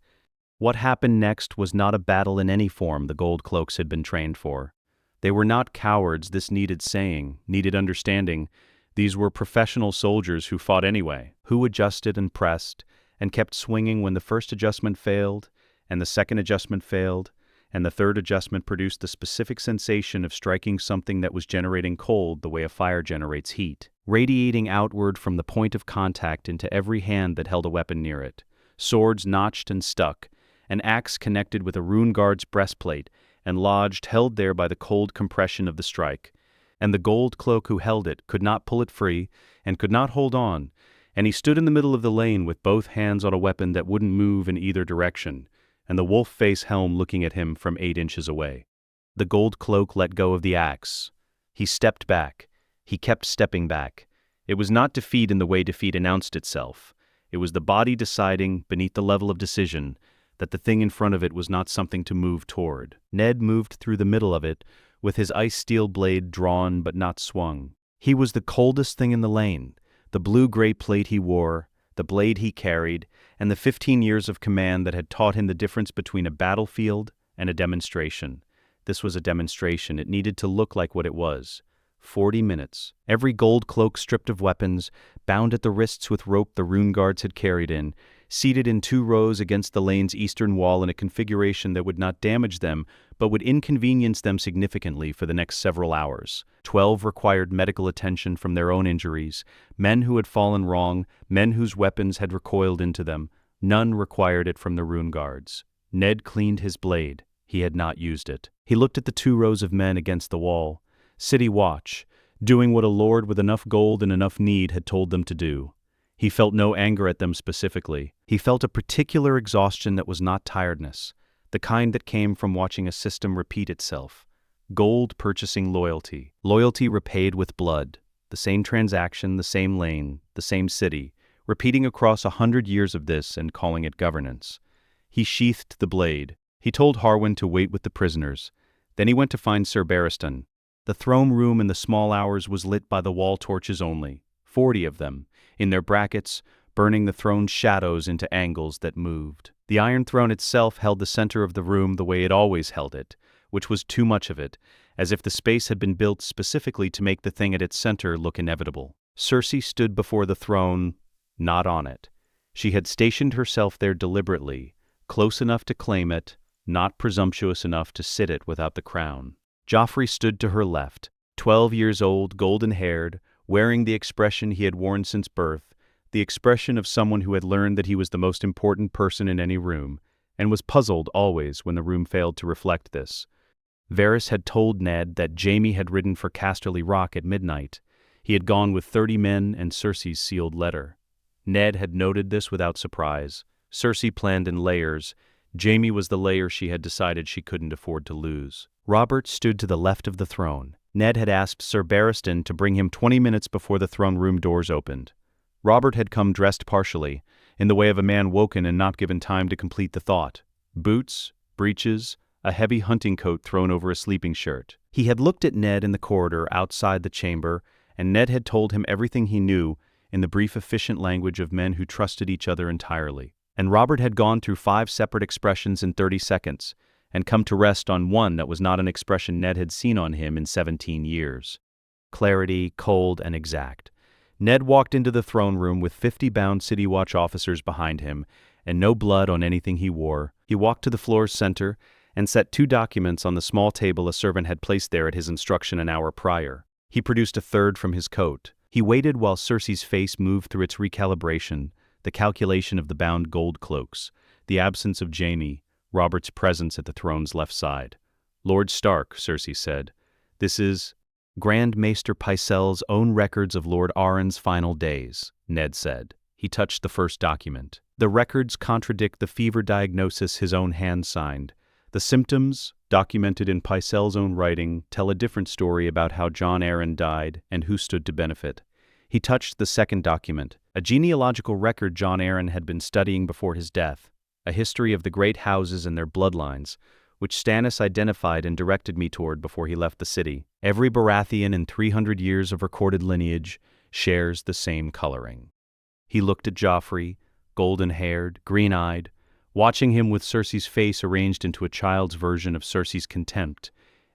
What happened next was not a battle in any form the gold cloaks had been trained for. They were not cowards, this needed saying, needed understanding. These were professional soldiers who fought anyway, who adjusted and pressed, and kept swinging when the first adjustment failed, and the second adjustment failed, and the third adjustment produced the specific sensation of striking something that was generating cold the way a fire generates heat, radiating outward from the point of contact into every hand that held a weapon near it. Swords notched and stuck, an axe connected with a Rune Guard's breastplate and lodged, held there by the cold compression of the strike. And the gold cloak who held it could not pull it free and could not hold on, and he stood in the middle of the lane with both hands on a weapon that wouldn't move in either direction, and the wolf-face helm looking at him from 8 inches away. The gold cloak let go of the axe. He stepped back. He kept stepping back. It was not defeat in the way defeat announced itself. It was the body deciding, beneath the level of decision, that the thing in front of it was not something to move toward. Ned moved through the middle of it, with his ice steel blade drawn but not swung. He was the coldest thing in the lane. The blue-gray plate he wore, the blade he carried, and the 15 years of command that had taught him the difference between a battlefield and a demonstration. This was a demonstration. It needed to look like what it was. 40 minutes. Every gold cloak stripped of weapons, bound at the wrists with rope the rune guards had carried in, seated in 2 rows against the lane's eastern wall in a configuration that would not damage them, but would inconvenience them significantly for the next several hours. 12 required medical attention from their own injuries, men who had fallen wrong, men whose weapons had recoiled into them. None required it from the rune guards. Ned cleaned his blade. He had not used it. He looked at the 2 rows of men against the wall. City watch, doing what a lord with enough gold and enough need had told them to do. He felt no anger at them specifically. He felt a particular exhaustion that was not tiredness, the kind that came from watching a system repeat itself. Gold purchasing loyalty. Loyalty repaid with blood. The same transaction, the same lane, the same city, repeating across 100 years of this and calling it governance. He sheathed the blade. He told Harwin to wait with the prisoners. Then he went to find Sir Barristan. The throne room in the small hours was lit by the wall torches only, 40 of them, in their brackets, burning the throne's shadows into angles that moved. The Iron Throne itself held the center of the room the way it always held it, which was too much of it, as if the space had been built specifically to make the thing at its center look inevitable. Cersei stood before the throne, not on it. She had stationed herself there deliberately, close enough to claim it, not presumptuous enough to sit it without the crown. Joffrey stood to her left, 12 years old, golden-haired, wearing the expression he had worn since birth, the expression of someone who had learned that he was the most important person in any room, and was puzzled always when the room failed to reflect this. Varys had told Ned that Jaime had ridden for Casterly Rock at midnight. He had gone with 30 men and Cersei's sealed letter. Ned had noted this without surprise. Cersei planned in layers. Jaime was the layer she had decided she couldn't afford to lose. Robert stood to the left of the throne. Ned had asked Sir Barristan to bring him 20 minutes before the throne room doors opened. Robert had come dressed partially, in the way of a man woken and not given time to complete the thought. Boots, breeches, a heavy hunting coat thrown over a sleeping shirt. He had looked at Ned in the corridor outside the chamber, and Ned had told him everything he knew in the brief, efficient language of men who trusted each other entirely. And Robert had gone through 5 separate expressions in 30 seconds, and come to rest on one that was not an expression Ned had seen on him in 17 years. Clarity, cold, and exact. Ned walked into the throne room with 50 bound City Watch officers behind him, and no blood on anything he wore. He walked to the floor's center and set 2 documents on the small table a servant had placed there at his instruction an hour prior. He produced a third from his coat. He waited while Cersei's face moved through its recalibration, the calculation of the bound gold cloaks, the absence of Jaime, Robert's presence at the throne's left side. "Lord Stark," Cersei said, "this is Grand Maester Pycelle's own records of Lord Arryn's final days," Ned said. He touched the first document. "The records contradict the fever diagnosis his own hand signed. The symptoms, documented in Pycelle's own writing, tell a different story about how Jon Arryn died and who stood to benefit." He touched the second document, a genealogical record Jon Arryn had been studying before his death, a history of the great houses and their bloodlines, which Stannis identified and directed me toward before he left the city. Every Baratheon in 300 years of recorded lineage shares the same coloring. He looked at Joffrey, golden-haired, green-eyed, watching him with Cersei's face arranged into a child's version of Cersei's contempt.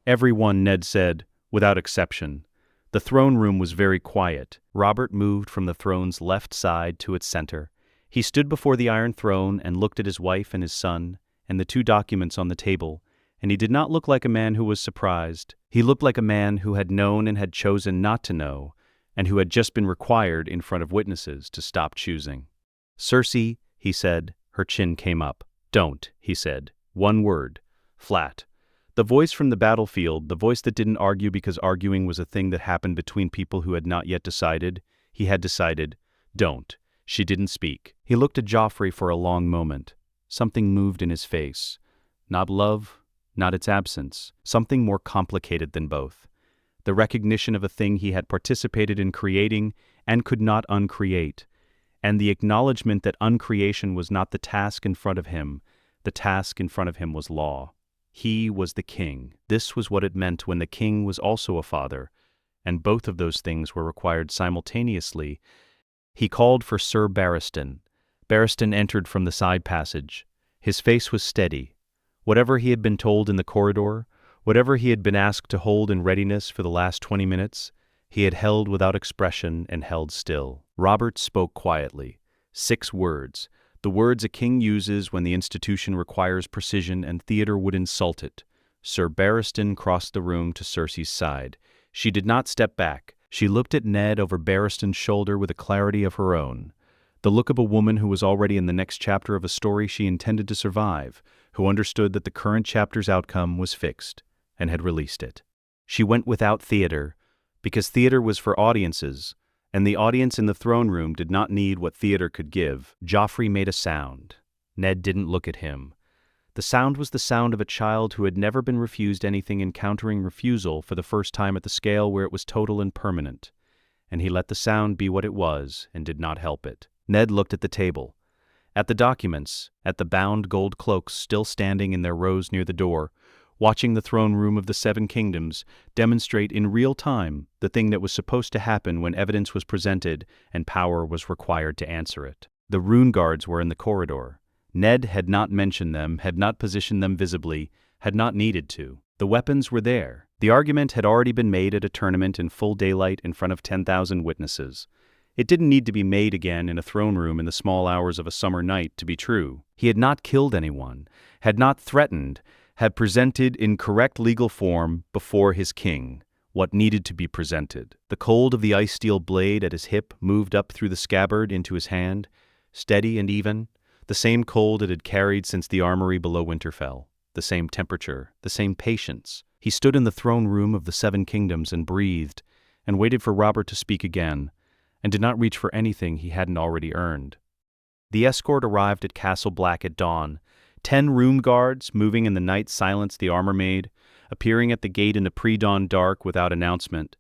Everyone, Ned said, without exception. The throne room was very quiet. Robert moved from the throne's left side to its center. He stood before the Iron Throne and looked at his wife and his son, and the 2 documents on the table, and he did not look like a man who was surprised. He looked like a man who had known and had chosen not to know, and who had just been required in front of witnesses to stop choosing. "Cersei," he said. Her chin came up. "Don't," he said. One word. Flat. The voice from the battlefield, the voice that didn't argue because arguing was a thing that happened between people who had not yet decided. He had decided. "Don't." She didn't speak. He looked at Joffrey for a long moment. Something moved in his face. Not love, not its absence. Something more complicated than both. The recognition of a thing he had participated in creating and could not uncreate. and the acknowledgement that uncreation was not the task in front of him. The task in front of him was law. He was the king. This was what it meant when the king was also a father, and both of those things were required simultaneously. He called for Sir Barristan. Barristan entered from the side passage. His face was steady. Whatever he had been told in the corridor, whatever he had been asked to hold in readiness for the last 20 minutes, he had held without expression and held still. Robert spoke quietly. 6 words. The words a king uses when the institution requires precision and theater would insult it. Sir Barristan crossed the room to Cersei's side. She did not step back. She looked at Ned over Barristan's shoulder with a clarity of her own. The look of a woman who was already in the next chapter of a story she intended to survive, who understood that the current chapter's outcome was fixed, and had released it. She went without theater, because theater was for audiences, and the audience in the throne room did not need what theater could give. Joffrey made a sound. Ned didn't look at him. The sound was the sound of a child who had never been refused anything, encountering refusal for the first time at the scale where it was total and permanent. And he let the sound be what it was, and did not help it. Ned looked at the table, at the documents, at the bound gold cloaks still standing in their rows near the door, watching the throne room of the 7 kingdoms demonstrate in real time the thing that was supposed to happen when evidence was presented and power was required to answer it. The rune guards were in the corridor. Ned had not mentioned them, had not positioned them visibly, had not needed to. The weapons were there. The argument had already been made at a tournament in full daylight in front of 10,000 witnesses. It didn't need to be made again in a throne room in the small hours of a summer night to be true. He had not killed anyone, had not threatened, had presented in correct legal form before his king what needed to be presented. The cold of the ice steel blade at his hip moved up through the scabbard into his hand, steady and even, the same cold it had carried since the armory below Winterfell, the same temperature, the same patience. He stood in the throne room of the 7 kingdoms and breathed, and waited for Robert to speak again, and did not reach for anything he hadn't already earned. The escort arrived at Castle Black at dawn. 10 room guards, moving in the night silence the armor made, appearing at the gate in the pre-dawn dark without announcement.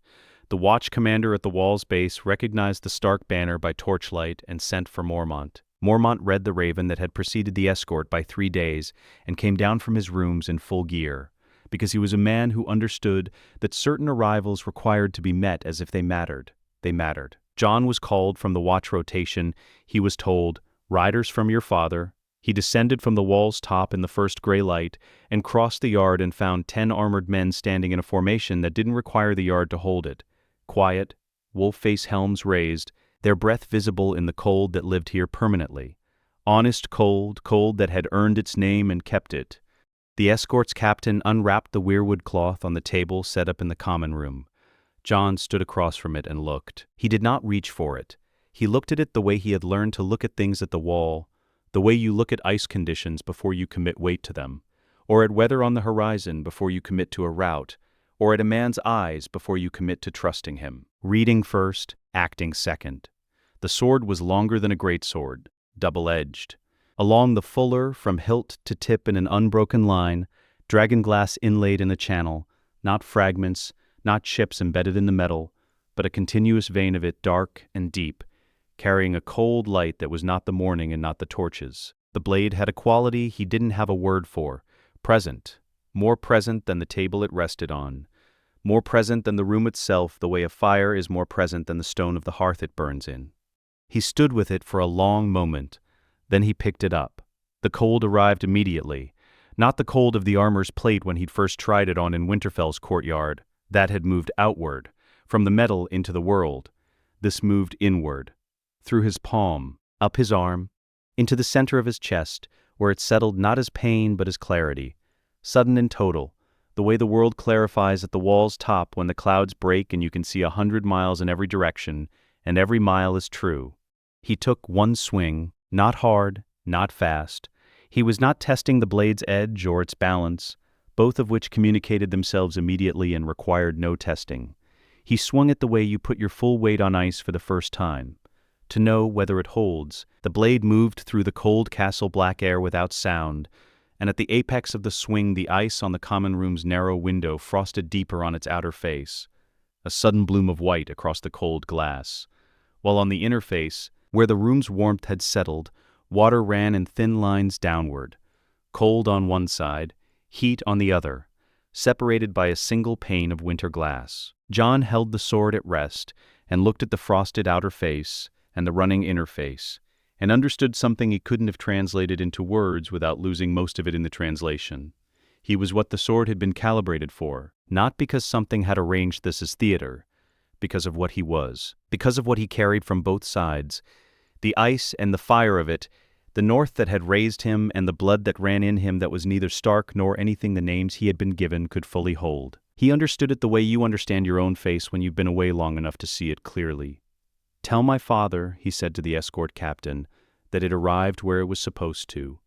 The watch commander at the wall's base recognized the Stark banner by torchlight and sent for Mormont. Mormont read the raven that had preceded the escort by 3 days and came down from his rooms in full gear, because he was a man who understood that certain arrivals required to be met as if they mattered. They mattered. Jon was called from the watch rotation. He was told, "Riders from your father." He descended from the wall's top in the first gray light and crossed the yard and found 10 armored men standing in a formation that didn't require the yard to hold it. Quiet, wolf-face helms raised, their breath visible in the cold that lived here permanently. Honest cold, cold that had earned its name and kept it. The escort's captain unwrapped the weirwood cloth on the table set up in the common room. Jon stood across from it and looked. He did not reach for it. He looked at it the way he had learned to look at things at the wall, the way you look at ice conditions before you commit weight to them, or at weather on the horizon before you commit to a route, or at a man's eyes before you commit to trusting him. Reading first, acting second. The sword was longer than a greatsword, double-edged. Along the fuller, from hilt to tip in an unbroken line, dragonglass inlaid in a channel, not fragments, not chips embedded in the metal, but a continuous vein of it, dark and deep, carrying a cold light that was not the morning and not the torches. The blade had a quality he didn't have a word for, present, more present than the table it rested on, more present than the room itself, the way a fire is more present than the stone of the hearth it burns in. He stood with it for a long moment, then he picked it up. The cold arrived immediately, not the cold of the armor's plate when he'd first tried it on in Winterfell's courtyard. That had moved outward, from the metal into the world. This moved inward, through his palm, up his arm, into the center of his chest, where it settled not as pain but as clarity, sudden and total, the way the world clarifies at the wall's top when the clouds break and you can see 100 miles in every direction, and every mile is true. He took one swing, not hard, not fast. He was not testing the blade's edge or its balance, both of which communicated themselves immediately and required no testing. He swung it the way you put your full weight on ice for the first time, to know whether it holds. The blade moved through the cold Castle Black air without sound, and at the apex of the swing the ice on the common room's narrow window frosted deeper on its outer face, a sudden bloom of white across the cold glass, while on the inner face Where the room's warmth had settled, water ran in thin lines downward, cold on one side, heat on the other, separated by a single pane of winter glass. Jon held the sword at rest and looked at the frosted outer face and the running inner face, and understood something he couldn't have translated into words without losing most of it in the translation. He was what the sword had been calibrated for, not because something had arranged this as theater, because of what he was, because of what he carried from both sides, the ice and the fire of it, the north that had raised him and the blood that ran in him that was neither Stark nor anything the names he had been given could fully hold. He understood it the way you understand your own face when you've been away long enough to see it clearly. "Tell my father," he said to the escort captain, "that it arrived where it was supposed to."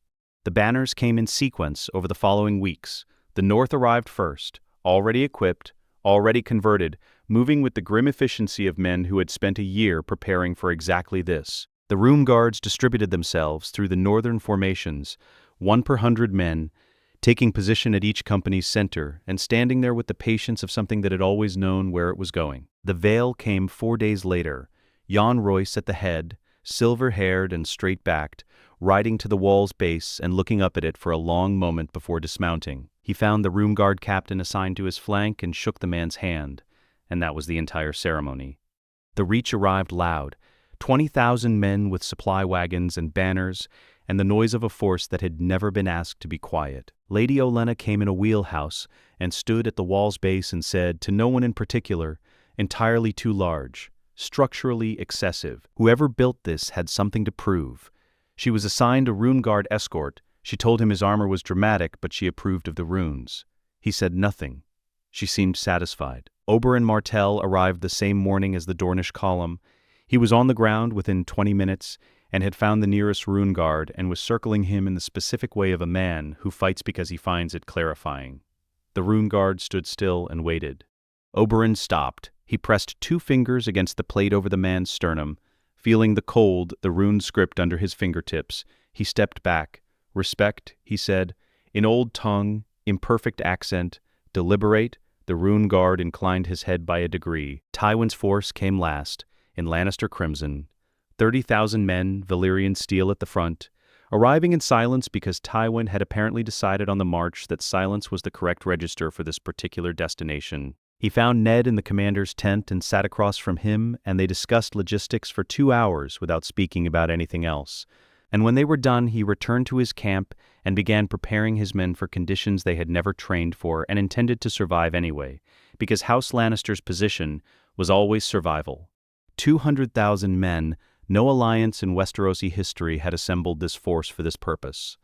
The banners came in sequence over the following weeks. The north arrived first, already equipped, already converted, moving with the grim efficiency of men who had spent a year preparing for exactly this. The Rune Guards distributed themselves through the northern formations, 1 per 100 men, taking position at each company's center and standing there with the patience of something that had always known where it was going. The Vale came 4 days later, Jon Royce at the head, silver-haired and straight-backed, riding to the wall's base and looking up at it for a long moment before dismounting. He found the Rune Guard captain assigned to his flank and shook the man's hand, and that was the entire ceremony. The Reach arrived loud, 20,000 men with supply wagons and banners, and the noise of a force that had never been asked to be quiet. Lady Olenna came in a wheelhouse and stood at the wall's base and said, to no one in particular, entirely too large, structurally excessive. Whoever built this had something to prove. She was assigned a Rune Guard escort. She told him his armor was dramatic, but she approved of the runes. He said nothing. She seemed satisfied. Oberyn Martell arrived the same morning as the Dornish column. He was on the ground within 20 minutes and had found the nearest Rune Guard and was circling him in the specific way of a man who fights because he finds it clarifying. The Rune Guard stood still and waited. Oberyn stopped. He pressed 2 fingers against the plate over the man's sternum. Feeling the cold, the rune script under his fingertips, he stepped back. "Respect," he said, in old tongue, imperfect accent, deliberate. The Rune Guard inclined his head by a degree. Tywin's force came last, in Lannister crimson. 30,000 men, Valyrian steel at the front, arriving in silence because Tywin had apparently decided on the march that silence was the correct register for this particular destination. He found Ned in the commander's tent and sat across from him, and they discussed logistics for 2 hours without speaking about anything else. And when they were done, he returned to his camp and began preparing his men for conditions they had never trained for and intended to survive anyway, because House Lannister's position was always survival. 200,000 men, no alliance in Westerosi history had assembled this force for this purpose.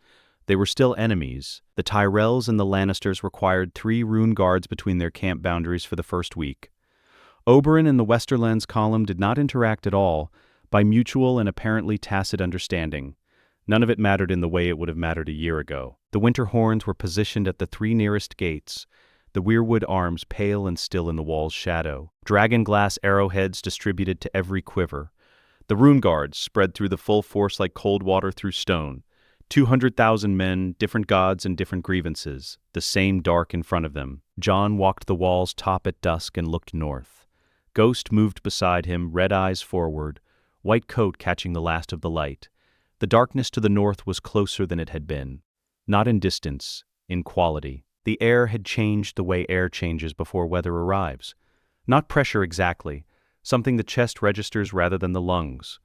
They were still enemies. The Tyrells and the Lannisters required 3 Rune Guards between their camp boundaries for the first week. Oberyn and the Westerlands column did not interact at all, by mutual and apparently tacit understanding. None of it mattered in the way it would have mattered a year ago. The Winter Horns were positioned at the 3 nearest gates, the weirwood arms pale and still in the wall's shadow. Dragon glass arrowheads distributed to every quiver. The Rune Guards spread through the full force like cold water through stone. 200,000 men, different gods and different grievances, the same dark in front of them. Jon walked the wall's top at dusk and looked north. Ghost moved beside him, red eyes forward, white coat catching the last of the light. The darkness to the north was closer than it had been. Not in distance, in quality. The air had changed the way air changes before weather arrives. Not pressure exactly, something the chest registers rather than the lungs.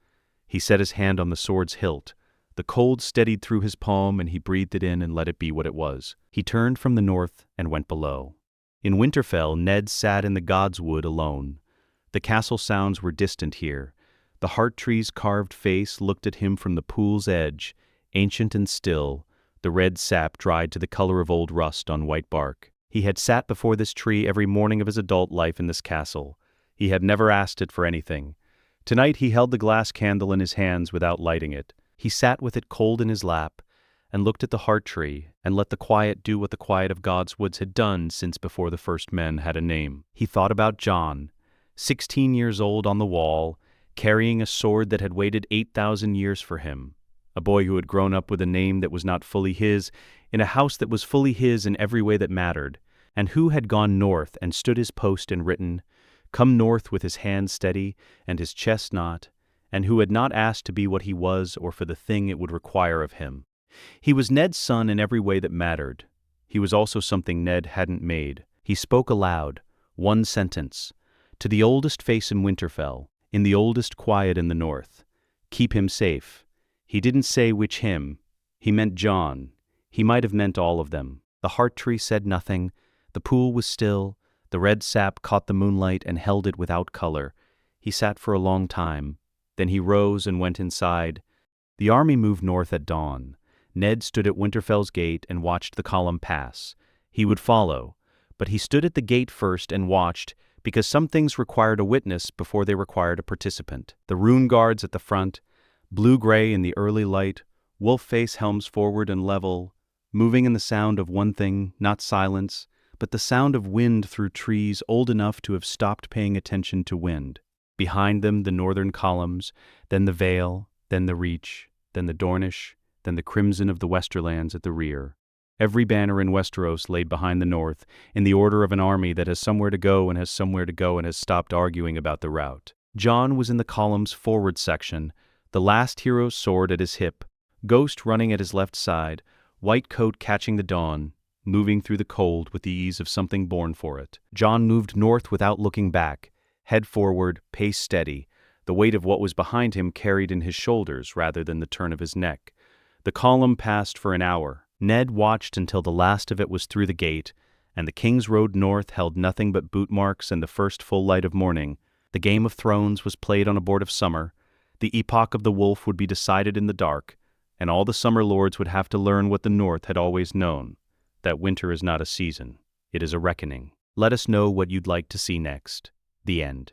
He set his hand on the sword's hilt. The cold steadied through his palm and he breathed it in and let it be what it was. He turned from the north and went below. In Winterfell, Ned sat in the God's Wood alone. The castle sounds were distant here. The heart tree's carved face looked at him from the pool's edge, ancient and still, the red sap dried to the color of old rust on white bark. He had sat before this tree every morning of his adult life in this castle. He had never asked it for anything. Tonight he held the glass candle in his hands without lighting it. He sat with it cold in his lap, and looked at the heart tree, and let the quiet do what the quiet of God's woods had done since before the first men had a name. He thought about Jon, 16 years old on the wall, carrying a sword that had waited 8,000 years for him. A boy who had grown up with a name that was not fully his, in a house that was fully his in every way that mattered, and who had gone north and stood his post and written, "Come north," with his hand steady and his chest not, and who had not asked to be what he was or for the thing it would require of him. He was Ned's son in every way that mattered. He was also something Ned hadn't made. He spoke aloud, one sentence, to the oldest face in Winterfell, in the oldest quiet in the north. Keep him safe. He didn't say which him. He meant Jon. He might have meant all of them. The heart tree said nothing. The pool was still. The red sap caught the moonlight and held it without color. He sat for a long time. Then he rose and went inside. The army moved north at dawn. Ned stood at Winterfell's gate and watched the column pass. He would follow, but he stood at the gate first and watched, because some things required a witness before they required a participant. The rune guards at the front, blue-gray in the early light, wolf-face helms forward and level, moving in the sound of one thing, not silence, but the sound of wind through trees old enough to have stopped paying attention to wind. Behind them the northern columns, then the Vale, then the Reach, then the Dornish, then the crimson of the Westerlands at the rear. Every banner in Westeros laid behind the north, in the order of an army that has somewhere to go and has somewhere to go and has stopped arguing about the route. Jon was in the column's forward section, the last hero's sword at his hip, Ghost running at his left side, white coat catching the dawn, moving through the cold with the ease of something born for it. Jon moved north without looking back, head forward, pace steady, the weight of what was behind him carried in his shoulders rather than the turn of his neck. The column passed for an hour. Ned watched until the last of it was through the gate, and the King's Road north held nothing but boot marks and the first full light of morning. The Game of Thrones was played on a board of summer. The epoch of the wolf would be decided in the dark, and all the summer lords would have to learn what the north had always known, that winter is not a season, it is a reckoning. Let us know what you'd like to see next. The end.